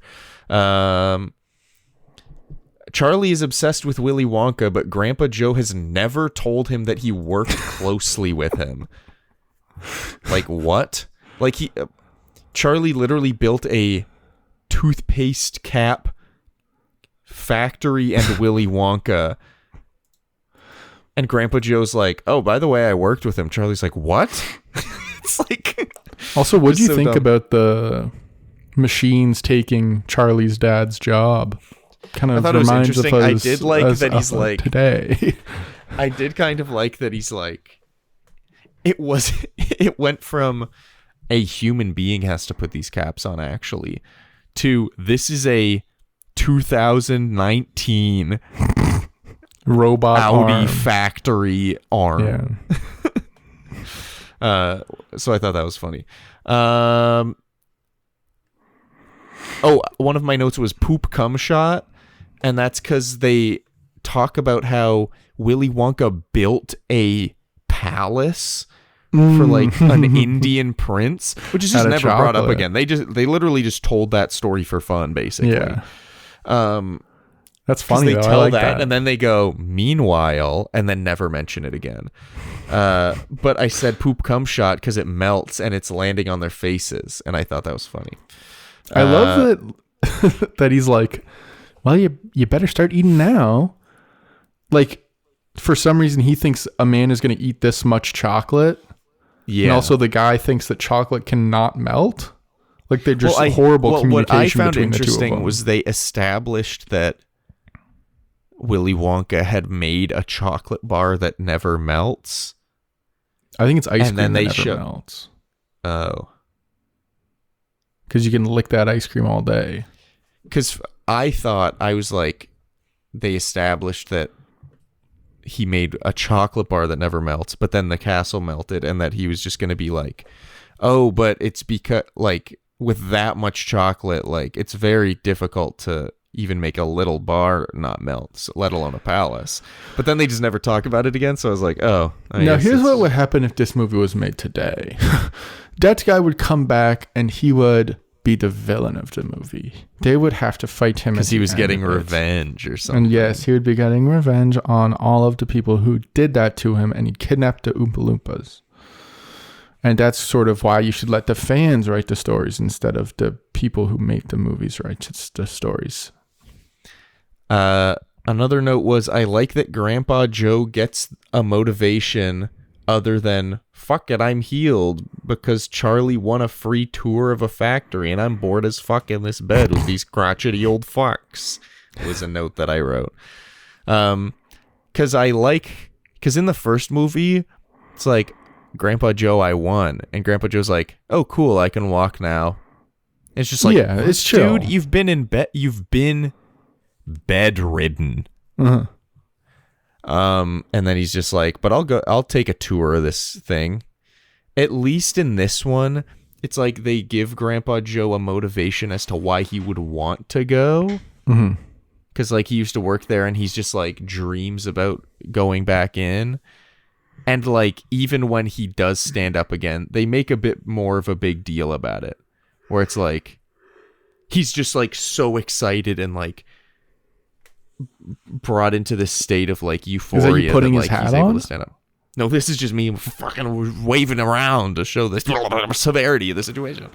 Charlie is obsessed with Willy Wonka, but Grandpa Joe has never told him that he worked closely with him. Like, what? Like, Charlie literally built a toothpaste cap factory and Willy Wonka. And Grandpa Joe's like, oh, by the way, I worked with him. Charlie's like, what? It's like...
Also, what do you
so
think
dumb.
about the machines taking Charlie's dad's job? Kind of
I thought it was
reminds
interesting.
of
I
us,
did like
us
that he's
of
like-
today.
I did kind of like that he's like... It went from a human being has to put these caps on, actually, to this is a 2019
Robot
Audi
arm.
factory arm.
Yeah.
So I thought that was funny. One of my notes was poop cum shot, and that's because they talk about how Willy Wonka built a palace for like an Indian prince, which is just
Out of
never brought up
chocolate.
again. They literally just told that story for fun, basically.
Yeah. That's
'Cause
funny
they
though.
tell
I like
that,
that.
and then they go meanwhile, and then never mention it again. But I said poop cum shot because it melts and it's landing on their faces, and I thought that was funny.
I love that that he's like, well, you better start eating now. Like, for some reason, he thinks a man is going to eat this much chocolate.
Yeah.
And also the guy thinks that chocolate cannot melt. Like they're just horrible communication
what I found
between the two of
interesting
them.
was they established that Willy Wonka had made a chocolate bar that never melts.
I think it's ice
and
cream
then
that
they
never
show-
melts.
Oh.
Because you can lick that ice cream all day.
Because I thought, I was like, they established that he made a chocolate bar that never melts, but then the castle melted, and that he was just going to be like, oh, but it's because, like, with that much chocolate, like, it's very difficult to even make a little bar not melt, let alone a palace. But then they just never talk about it again, so I was like, oh.
Now, here's what would happen if this movie was made today. That guy would come back, and he would be the villain of the movie. They would have to fight him
because he was getting
of it.
revenge or something.
And yes, he would be getting revenge on all of the people who did that to him, and he kidnapped the Oompa Loompas. And that's sort of why you should let the fans write the stories instead of the people who make the movies write the stories.
Another note was, I like that Grandpa Joe gets a motivation other than, fuck it, I'm healed because Charlie won a free tour of a factory and I'm bored as fuck in this bed with these crotchety old fucks. Was a note that I wrote. Because in the first movie, it's like, Grandpa Joe, I won. And Grandpa Joe's like, oh, cool, I can walk now. It's just like,
yeah, it's chill.
Dude, you've been bedridden.
Uh-huh.
And then he's just like, but I'll take a tour of this thing. At least in this one, it's like they give Grandpa Joe a motivation as to why he would want to go.
Mm-hmm.
Because like he used to work there and he's just like dreams about going back in. And like even when he does stand up again, they make a bit more of a big deal about it. Where it's like he's just like so excited and like brought into this state of like euphoria.
Is that you putting
that,
his
like,
hat
he's
on?
able to stand up. No, this is just me fucking waving around to show the severity of the situation.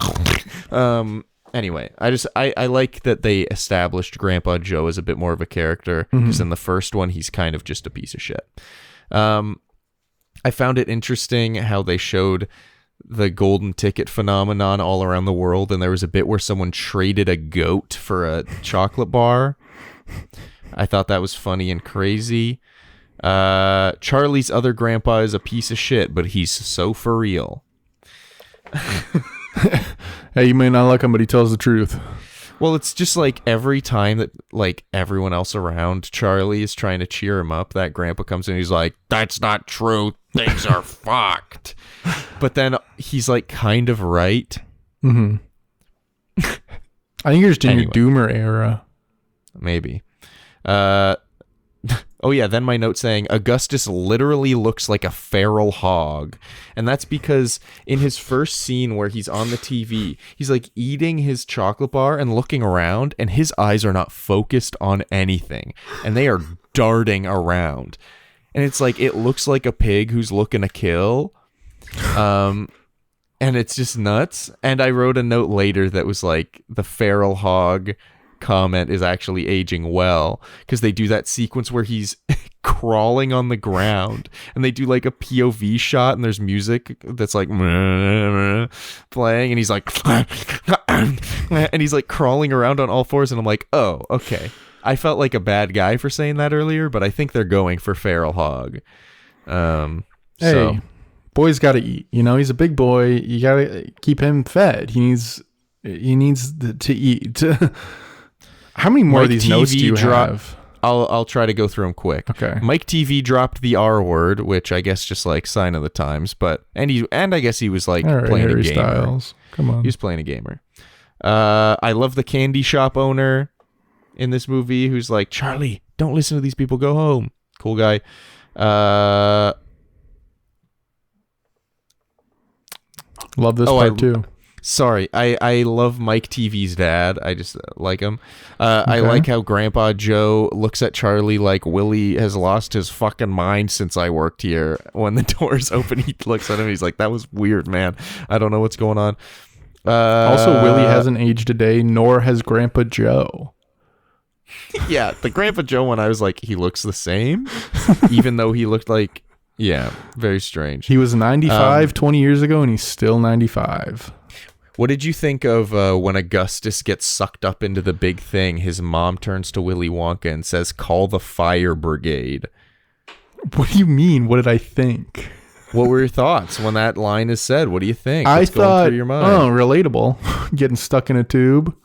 Anyway, I like that they established Grandpa Joe as a bit more of a character, because in the first one he's kind of just a piece of shit. I found it interesting how they showed the golden ticket phenomenon all around the world, and there was a bit where someone traded a goat for a chocolate bar. I thought that was funny and crazy. Charlie's other grandpa is a piece of shit, but he's so for real.
Hey, you may not like him, but he tells the truth.
Well, it's just like every time that like everyone else around Charlie is trying to cheer him up, that grandpa comes in and he's like, that's not true. Things are fucked. But then he's like kind of right.
Mm-hmm. I think you're just in your Doomer era.
Maybe. Oh yeah, then my note saying Augustus literally looks like a feral hog. And that's because in his first scene where he's on the TV, he's like eating his chocolate bar and looking around, and his eyes are not focused on anything. And they are darting around. And it's like, it looks like a pig who's looking to kill. And it's just nuts. And I wrote a note later that was like, the feral hog comment is actually aging well, because they do that sequence where he's crawling on the ground and they do like a POV shot and there's music that's like playing and he's like and he's like crawling around on all fours, and I'm like, oh, okay. I felt like a bad guy for saying that earlier, but I think they're going for feral hog.
Hey, boy's got to eat. You know, he's a big boy. You got to keep him fed. He needs to eat. How many more of these notes do you have?
I'll try to go through them quick.
Okay.
Mike TV dropped the R word, which I guess just like sign of the times, but and I guess he was like playing
Harry
a gamer.
Styles. Come on.
He was playing a gamer. I love the candy shop owner in this movie who's like, Charlie, don't listen to these people, go home. Cool guy.
Love this part too.
Sorry, I love Mike TV's dad. I just like him. I like how Grandpa Joe looks at Charlie like Willie has lost his fucking mind since I worked here. When the doors open, he looks at him. He's like, that was weird, man. I don't know what's going on.
Also, Willie hasn't aged a day, nor has Grandpa Joe.
Yeah, the Grandpa Joe one, I was like, he looks the same, even though he looked like, yeah, very strange.
He was 95 20 years ago, and he's still 95.
What did you think of when Augustus gets sucked up into the big thing? His mom turns to Willy Wonka and says, "Call the fire brigade."
What do you mean? What did I think?
What were your thoughts when that line is said? What do you think?
I
What's going
thought,
through your mind?
oh, relatable. Getting stuck in a tube.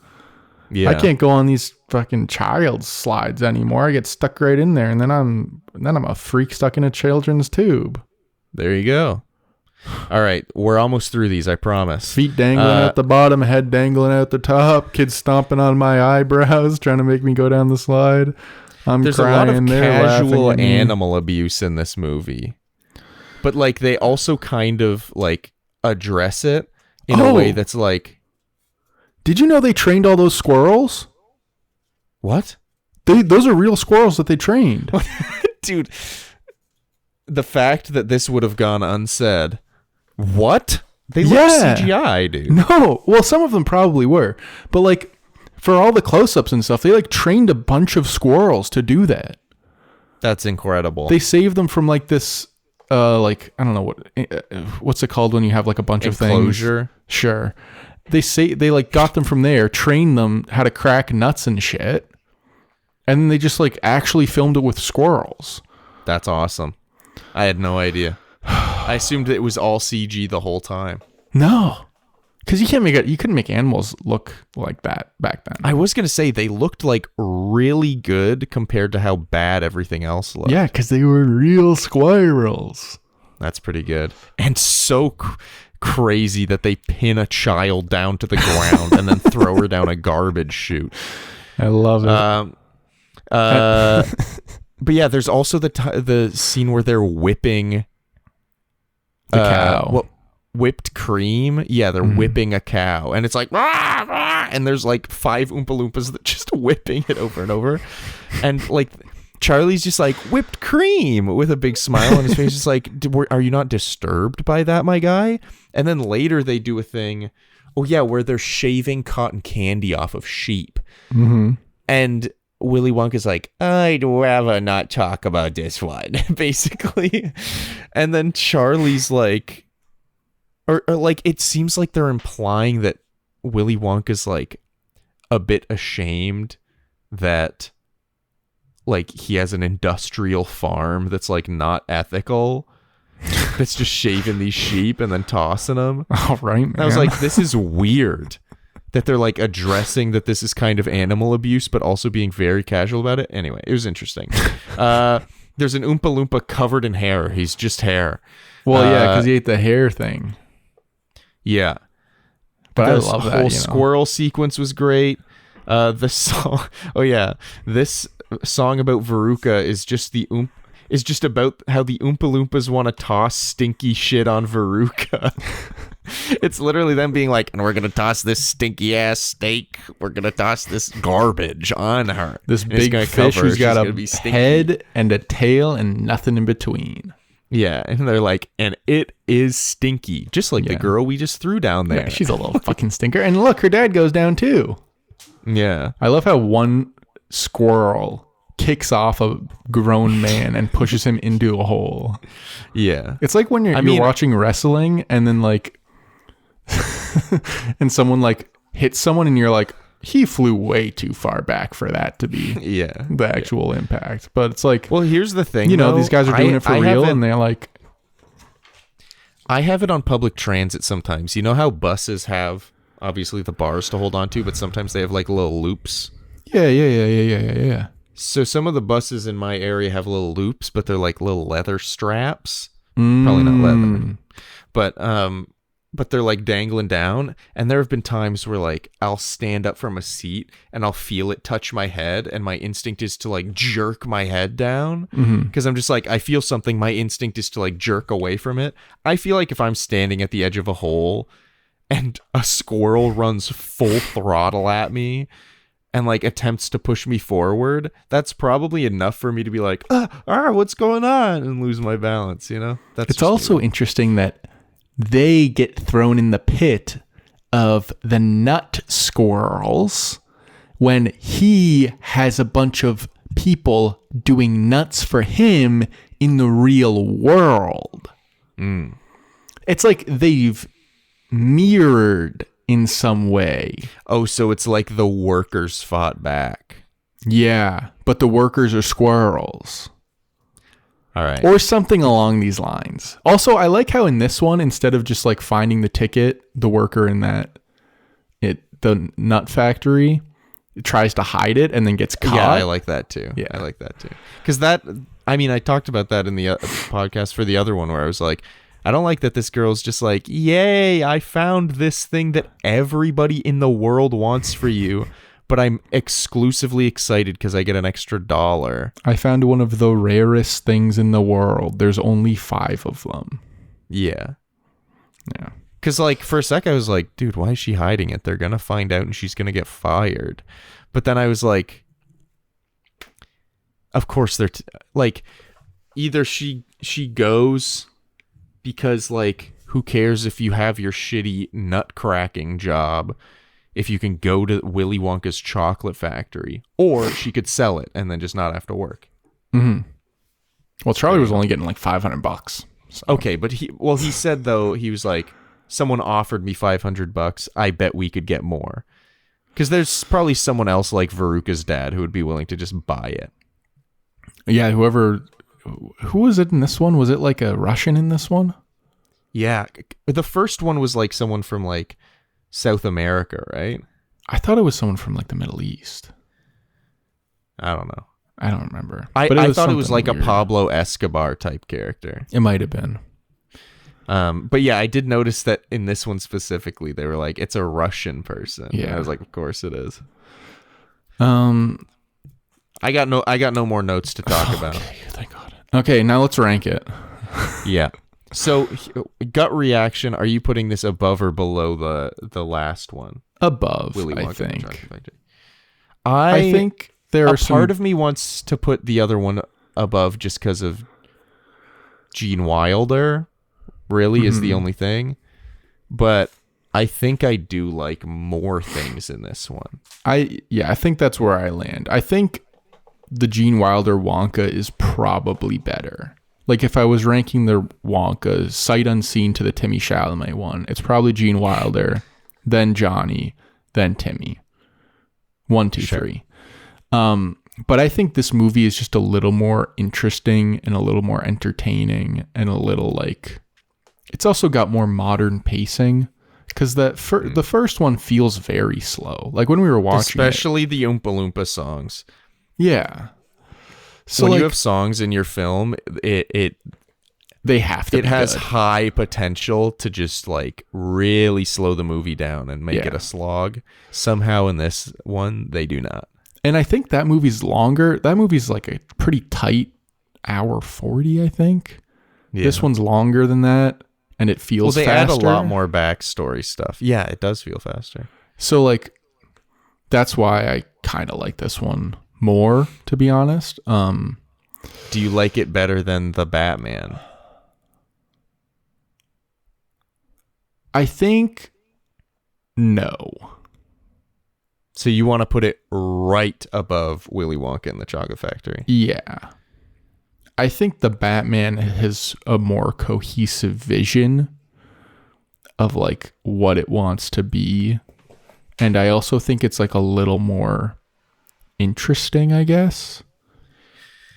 Yeah.
I can't go on these fucking child slides anymore. I get stuck right in there, and then I'm a freak stuck in a children's tube.
There you go. All right, we're almost through these, I promise.
Feet dangling at the bottom, head dangling out the top, kids stomping on my eyebrows, trying to make me go down the slide.
There's
crying,
a lot of casual
laughing at me.
animal abuse in this movie. But like they also kind of like address it in a way that's like,
did you know they trained all those squirrels?
what?
Those are real squirrels that they trained.
Dude, the fact that this would have gone unsaid. What? They look CGI, dude.
No, well, some of them probably were, but like for all the close-ups and stuff, they like trained a bunch of squirrels to do that.
That's incredible.
They saved them from like this, like I don't know what's it called when you have like a bunch of things.
Enclosure.
Sure. They like got them from there, trained them how to crack nuts and shit, and then they just like actually filmed it with squirrels.
That's awesome. I had no idea. I assumed it was all CG the whole time.
No, because you couldn't make animals look like that back then.
I was gonna say they looked like really good compared to how bad everything else looked.
Yeah, because they were real squirrels.
That's pretty good. And so crazy that they pin a child down to the ground and then throw her down a garbage chute.
I love it.
But yeah, there's also the scene where they're whipping
the cow.
Whipped cream. Yeah, they're whipping a cow, and it's like rah, rah, and there's like 5 Oompa Loompas that just whipping it over and over, and like Charlie's just like whipped cream with a big smile on his face, just like, are you not disturbed by that, my guy? And then later they do a thing, where they're shaving cotton candy off of sheep, and Willy Wonka's like, I'd rather not talk about this one, basically. And then Charlie's like, or like, it seems like they're implying that Willy Wonka's like a bit ashamed that like he has an industrial farm that's like not ethical. That's just shaving these sheep and then tossing them.
All right, man.
I was like, this is weird. That they're like addressing that this is kind of animal abuse, but also being very casual about it. Anyway, it was interesting. There's an Oompa Loompa covered in hair. He's just hair.
Well, yeah, because he ate the hair thing.
Yeah.
But I
This
love that.
whole squirrel sequence was great. The song. Oh yeah, this song about Veruca is just is just about how the Oompa Loompas want to toss stinky shit on Veruca. It's literally them being like, and we're going to toss this stinky ass steak. We're going to toss this garbage on her.
This
And it's
big
gonna
fish
cover her.
who's
She's
got
gonna
a
be stinky.
head and a tail and nothing in between.
Yeah, and they're like, and it is stinky. Just like the
Yeah.
girl we just threw down there.
Yeah, she's a little fucking stinker. And look, her dad goes down too.
Yeah.
I love how one squirrel kicks off a grown man and pushes him into a hole.
Yeah.
It's like when you're watching wrestling and then like and someone like hits someone and you're like, he flew way too far back for that to be the actual impact. But it's like,
well, here's the thing,
these guys are doing it for real, and they're like,
I have it on public transit sometimes. You know how buses have obviously the bars to hold on to, but sometimes they have like little loops.
Yeah.
So some of the buses in my area have little loops, but they're like little leather straps. Probably not leather. But they're like dangling down, and there have been times where like I'll stand up from a seat and I'll feel it touch my head, and my instinct is to like jerk my head down because I'm just like, I feel something. My instinct is to like jerk away from it. I feel like if I'm standing at the edge of a hole and a squirrel runs full throttle at me and like attempts to push me forward, that's probably enough for me to be like, what's going on, and lose my balance. That's
it's also interesting that they get thrown in the pit of the nut squirrels when he has a bunch of people doing nuts for him in the real world. It's like they've mirrored in some way.
Oh, so it's like the workers fought back.
Yeah, but the workers are squirrels.
All right.
Or something along these lines. Also, I like how in this one, instead of just like finding the ticket, the worker in the nut factory tries to hide it and then gets caught.
Yeah, I like that too.
Yeah.
I like that too. Because I talked about that in the podcast for the other one where I was like, I don't like that this girl's just like, yay, I found this thing that everybody in the world wants for you, but I'm exclusively excited because I get an extra $1.
I found one of the rarest things in the world. There's only 5 of them.
Yeah.
Yeah.
Because, like, for a sec, I was like, dude, why is she hiding it? They're going to find out and she's going to get fired. But then I was like, of course they're, like, either she goes because, like, who cares if you have your shitty nut-cracking job if you can go to Willy Wonka's chocolate factory, or she could sell it and then just not have to work.
Mm-hmm. Well, Charlie was only getting like $500. So.
Okay, but he said, though, he was like, someone offered me $500. I bet we could get more. Because there's probably someone else like Veruca's dad who would be willing to just buy it.
Yeah, who was it in this one? Was it like a Russian in this one?
Yeah, the first one was like someone from like South America, right?
I thought it was someone from like the Middle East.
I don't know.
I don't remember.
I thought it was like
weird.
a Pablo Escobar type character.
It might have been.
But yeah, I did notice that in this one specifically, they were like, it's a Russian person.
Yeah.
And I was like, of course it is.
I
got no more notes to talk about.
Okay, thank God. Okay, now let's rank it.
Yeah. So, gut reaction, are you putting this above or below the last one?
Above,
Willy Wonka
I
and the
think.
Chocolate Factory?
I think there are
a part of me wants to put the other one above just because of Gene Wilder, really, is the only thing. But I think I do like more things in this one.
I think that's where I land. I think the Gene Wilder Wonka is probably better. Like if I was ranking the Wonkas sight unseen to the Timmy Chalamet one, it's probably Gene Wilder, then Johnny, then Timmy. 1, 2, 3. But I think this movie is just a little more interesting and a little more entertaining and a little like, it's also got more modern pacing because the first one feels very slow. Like when we were watching
especially the Oompa Loompa songs.
Yeah. So
when
like,
you have songs in your film,
they have to.
It
be
has
good.
high potential to just like really slow the movie down and make it a slog. Somehow in this one, they do not.
And I think that movie's longer. That movie's like a pretty tight hour 40, I think.
Yeah.
This one's longer than that, and it feels
they
faster.
add a lot more backstory stuff. Yeah, it does feel faster.
So like, that's why I kind of like this one more, to be honest.
Do you like it better than the Batman?
I think no.
So you want to put it right above Willy Wonka and the Chocolate Factory?
Yeah. I think the Batman has a more cohesive vision of like what it wants to be. And I also think it's like a little more interesting, I guess.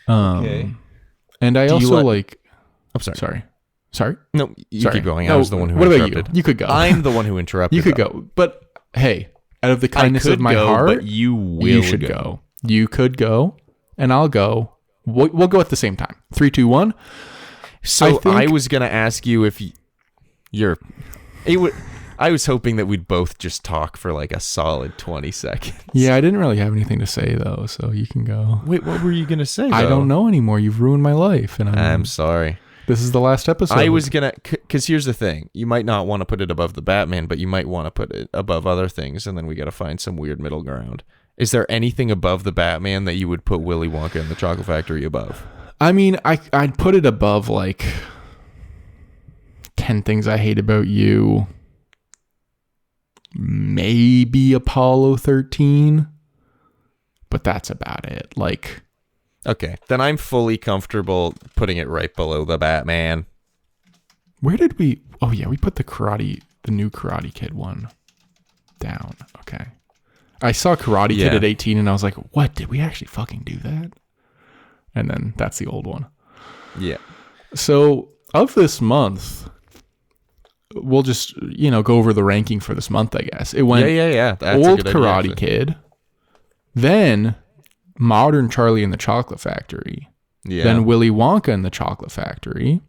Okay.
And I
Do you
also
like-
like,
I'm sorry.
sorry.
No, you
Sorry.
keep going.
No,
I was the one who
what about
interrupted.
you? You could go.
I'm the one who interrupted.
You could
though.
go. But hey, out of the
I
kindness
could
of my
go,
heart,
but you will
you should go. You could go, and I'll go. We'll go at the same time. 3, 2, 1.
So
I
I
think-
was gonna ask you if you're. It would. I was hoping that we'd both just talk for like a solid 20 seconds.
Yeah, I didn't really have anything to say though, so you can go.
Wait, what were you gonna say?
I
though?
don't know anymore. You've ruined my life, and
I'm sorry.
this is the last episode.
I was gonna, because here's the thing: you might not want to put it above the Batman, but you might want to put it above other things, and then we got to find some weird middle ground. Is there anything above the Batman that you would put Willy Wonka and the Chocolate Factory above?
I mean, I'd put it above like 10 Things I Hate About You. Maybe Apollo 13, but that's about it. Like,
Okay, then I'm fully comfortable putting it right below the Batman.
where did we? Oh yeah, we put the new Karate Kid one. down. Okay. I saw Karate Kid at 18 and I was like, what? Did we actually fucking do that? And then that's the old one.
Yeah.
So of this month, we'll just, go over the ranking for this month, I guess. It went
That's
old
a good
Karate
idea,
Kid, then modern Charlie and the Chocolate Factory, then Willy Wonka and the Chocolate Factory,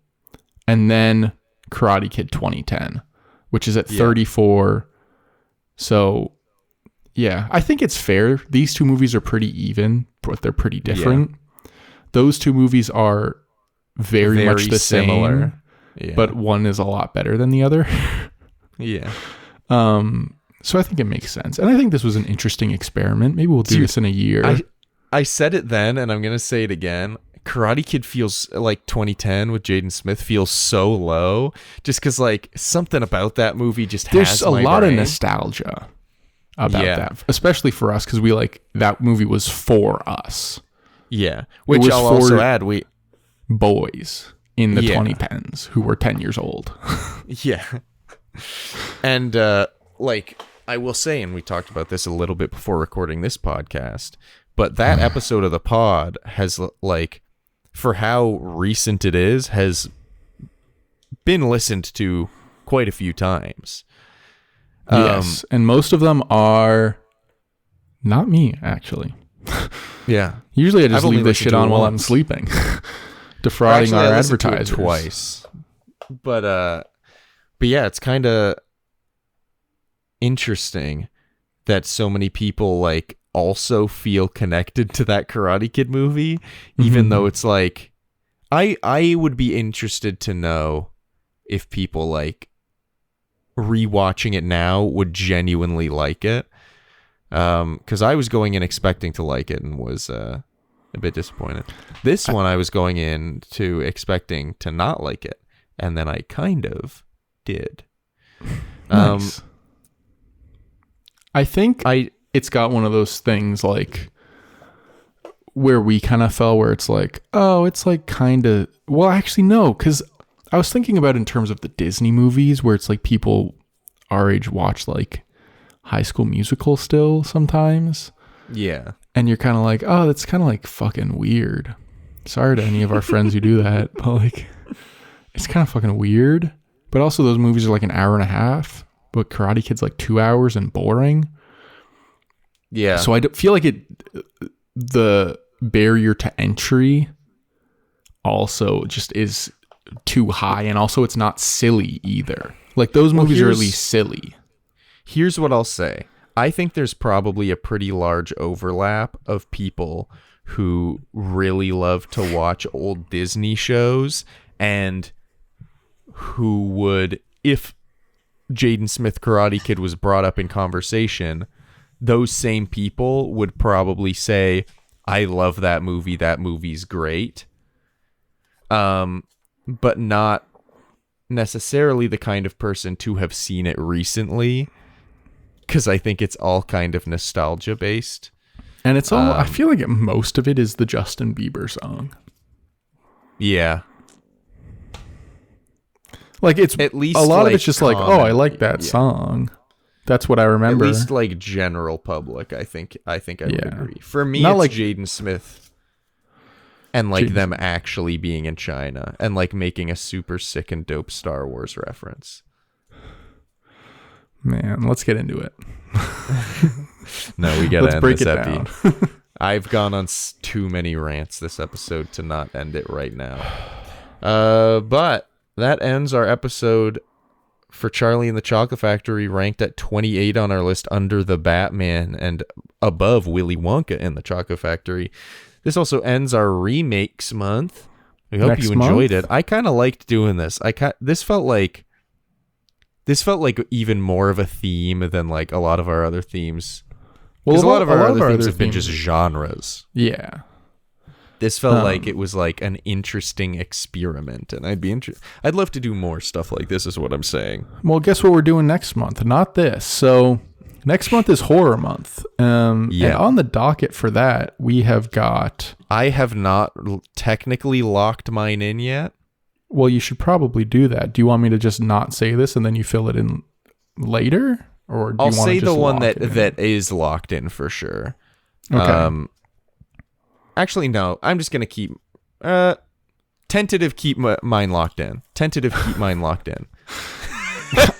and then Karate Kid 2010, which is at 34. So, yeah, I think it's fair. These two movies are pretty even, but they're pretty different. Those two movies are very much the
similar.
same, but one is a lot better than the other.
Yeah.
So I think it makes sense. And I think this was an interesting experiment. Maybe we'll do this in a year.
I said it then, and I'm going to say it again. Karate Kid feels like 2010 with Jaden Smith feels so low just because like something about that movie just
There's
has
a
my
lot
brain.
of nostalgia about that, especially for us because we like that movie was for us.
Yeah. Which
was
I'll
for
also add,
boys in the 2010s who were 10 years old.
Yeah. And like I will say, and we talked about this a little bit before recording this podcast, but that episode of the pod has like, for how recent it is, has been listened to quite a few times.
Yes, and most of them are not me, actually.
Yeah.
Usually I just
I've only
leave this
listened
shit
to it
on while I'm
once.
sleeping. Defrauding
Actually,
our
I listened to it
advertisers.
twice. But yeah, it's kind of interesting that so many people like also feel connected to that Karate Kid movie, even though it's like I would be interested to know if people like rewatching it now would genuinely like it. Because I was going in expecting to like it and was a bit disappointed. This one I was going in to expecting to not like it, and then I kind of did.
Nice. I think it's got one of those things like where we kind of fell where it's like, oh, it's like kind of, well, actually no, because I was thinking about it in terms of the Disney movies where it's like people our age watch like High School Musical still sometimes.
Yeah.
And you're kind of like, oh, that's kind of like fucking weird. Sorry to any of our friends who do that, but like, it's kind of fucking weird. But also those movies are like an hour and a half, but Karate Kid's like 2 hours and boring.
Yeah.
So I feel like the barrier to entry also just is too high. And also it's not silly either. Like those movies are at least silly.
Here's what I'll say. I think there's probably a pretty large overlap of people who really love to watch old Disney shows and who would, if Jaden Smith Karate Kid was brought up in conversation, those same people would probably say, I love that movie. That movie's great. But not necessarily the kind of person to have seen it recently, because I think it's all kind of nostalgia based.
And it's all, I feel like most of it is the Justin Bieber song.
Yeah.
Like it's
at least
a lot
like
of it's just like, oh, I like that song. That's what I remember.
At least like general public, I think I would agree. For me,
Not
it's
like
Jaden Smith and like them actually being in China and like making a super sick and dope Star Wars reference.
Man, let's get into it.
No, we gotta end
break
this
it
epi.
down.
I've gone on too many rants this episode to not end it right now. But that ends our episode for Charlie and the Chocolate Factory, ranked at 28 on our list, under the Batman and above Willy Wonka and the Chocolate Factory. This also ends our remakes month. We hope you enjoyed it. I kind of liked doing this. This felt like even more of a theme than like a lot of our other themes. Because a lot of our other themes have been just genres.
Yeah.
This felt like it was like an interesting experiment, and I'd love to do more stuff like this, is what I'm saying.
Well, guess what we're doing next month? Not this. So next month is horror month. And on the docket for that, we have got...
I have not technically locked mine in yet.
Well, you should probably do that. Do you want me to just not say this and then you fill it in later? Or do
I'll
you want
say
to
the
just
one
lock it in?
that is locked in for sure.
Okay.
Actually, no. I'm just gonna keep tentative. Keep mine locked in. Tentative. Keep mine locked in.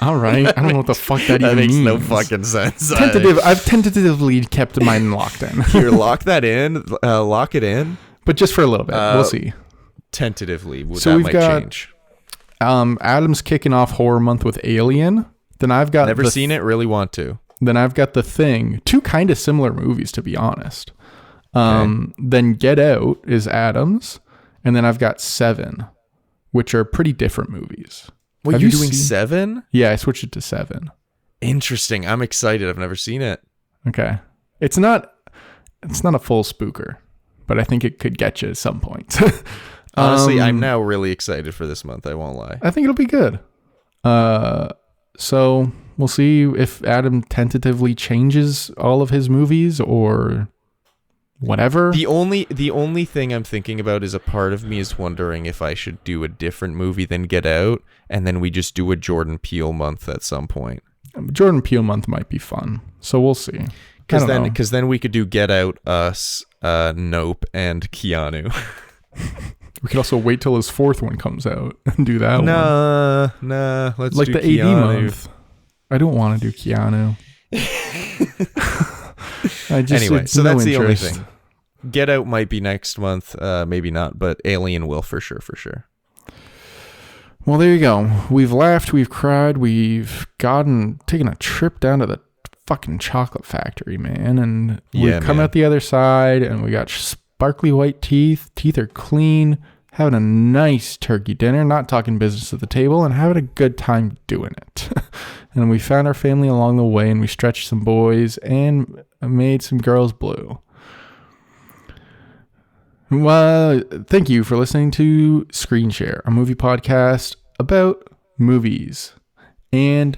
All right. I don't know what the fuck that
That
even
makes
means.
no fucking sense.
Tentative. I've tentatively kept mine locked in,
Here, lock that in. Lock it in.
but just for a little bit. We'll see.
Tentatively.
So
That
we've
might
got-
change.
Adam's kicking off horror month with Alien. Then I've got
Never seen it. Really want to.
Then I've got The Thing. Two kind of similar movies, to be honest. Then Get Out is Adam's, and then I've got Seven, which are pretty different movies.
Wait,
Have
you're
you
doing
seen-
7?
Yeah, I switched it to Seven.
Interesting. I'm excited. I've never seen it.
Okay, it's not a full spooker, but I think it could get you at some point.
Honestly, I'm now really excited for this month. I won't lie.
I think it'll be good. So we'll see if Adam tentatively changes all of his movies or whatever.
The only thing I'm thinking about is a part of me is wondering if I should do a different movie than Get Out, and then we just do a Jordan Peele month at some point.
Jordan Peele month might be fun, so we'll see.
Because then we could do Get Out, Us, Nope, and Keanu.
We could also wait till his fourth one comes out and do that one.
Nah. Let's
Like
do
the
Keanu.
AD month. I don't want to do Keanu.
Anyway,
it's
so
no
that's the only
interest.
thing. Get Out might be next month, maybe not, but Alien will for sure.
Well, there you go. We've laughed, we've cried, we've taken a trip down to the fucking chocolate factory, man, and we've come
man.
out the other side, and we got sparkly white teeth. Teeth are clean. Having a nice turkey dinner, not talking business at the table, and having a good time doing it. And we found our family along the way, and we stretched some boys and made some girls blue. Well, thank you for listening to Screen Share, a movie podcast about movies and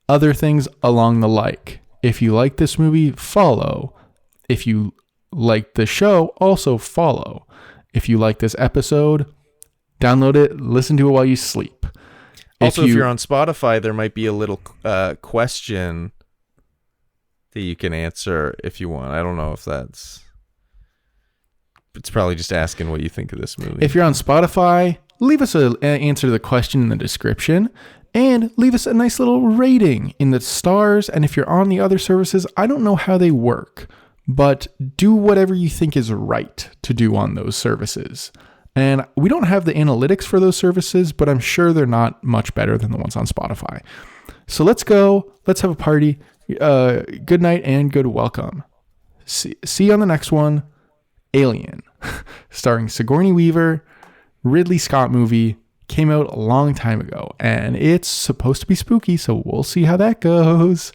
other things along the like. If you like this movie, follow. If you like the show, also follow. If you like this episode, download it, listen to it while you sleep.
Also, if you're on Spotify, there might be a little question that you can answer if you want. I don't know if that's... It's probably just asking what you think of this movie.
If you're on Spotify, leave us an answer to the question in the description and leave us a nice little rating in the stars. And if you're on the other services, I don't know how they work, but do whatever you think is right to do on those services. And we don't have the analytics for those services, but I'm sure they're not much better than the ones on Spotify. So let's go. Let's have a party. Good night and good welcome. See you on the next one. Alien, starring Sigourney Weaver, Ridley Scott movie, came out a long time ago, and it's supposed to be spooky, so we'll see how that goes.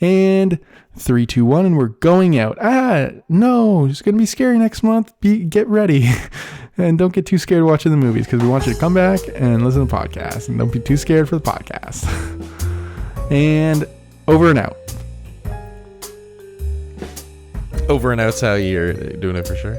And 3, 2, 1, and we're going out. No, it's gonna be scary next month. Get ready, and don't get too scared watching the movies, because we want you to come back and listen to the podcast, and don't be too scared for the podcast. And over and out.
Over and out's how you're doing it for sure.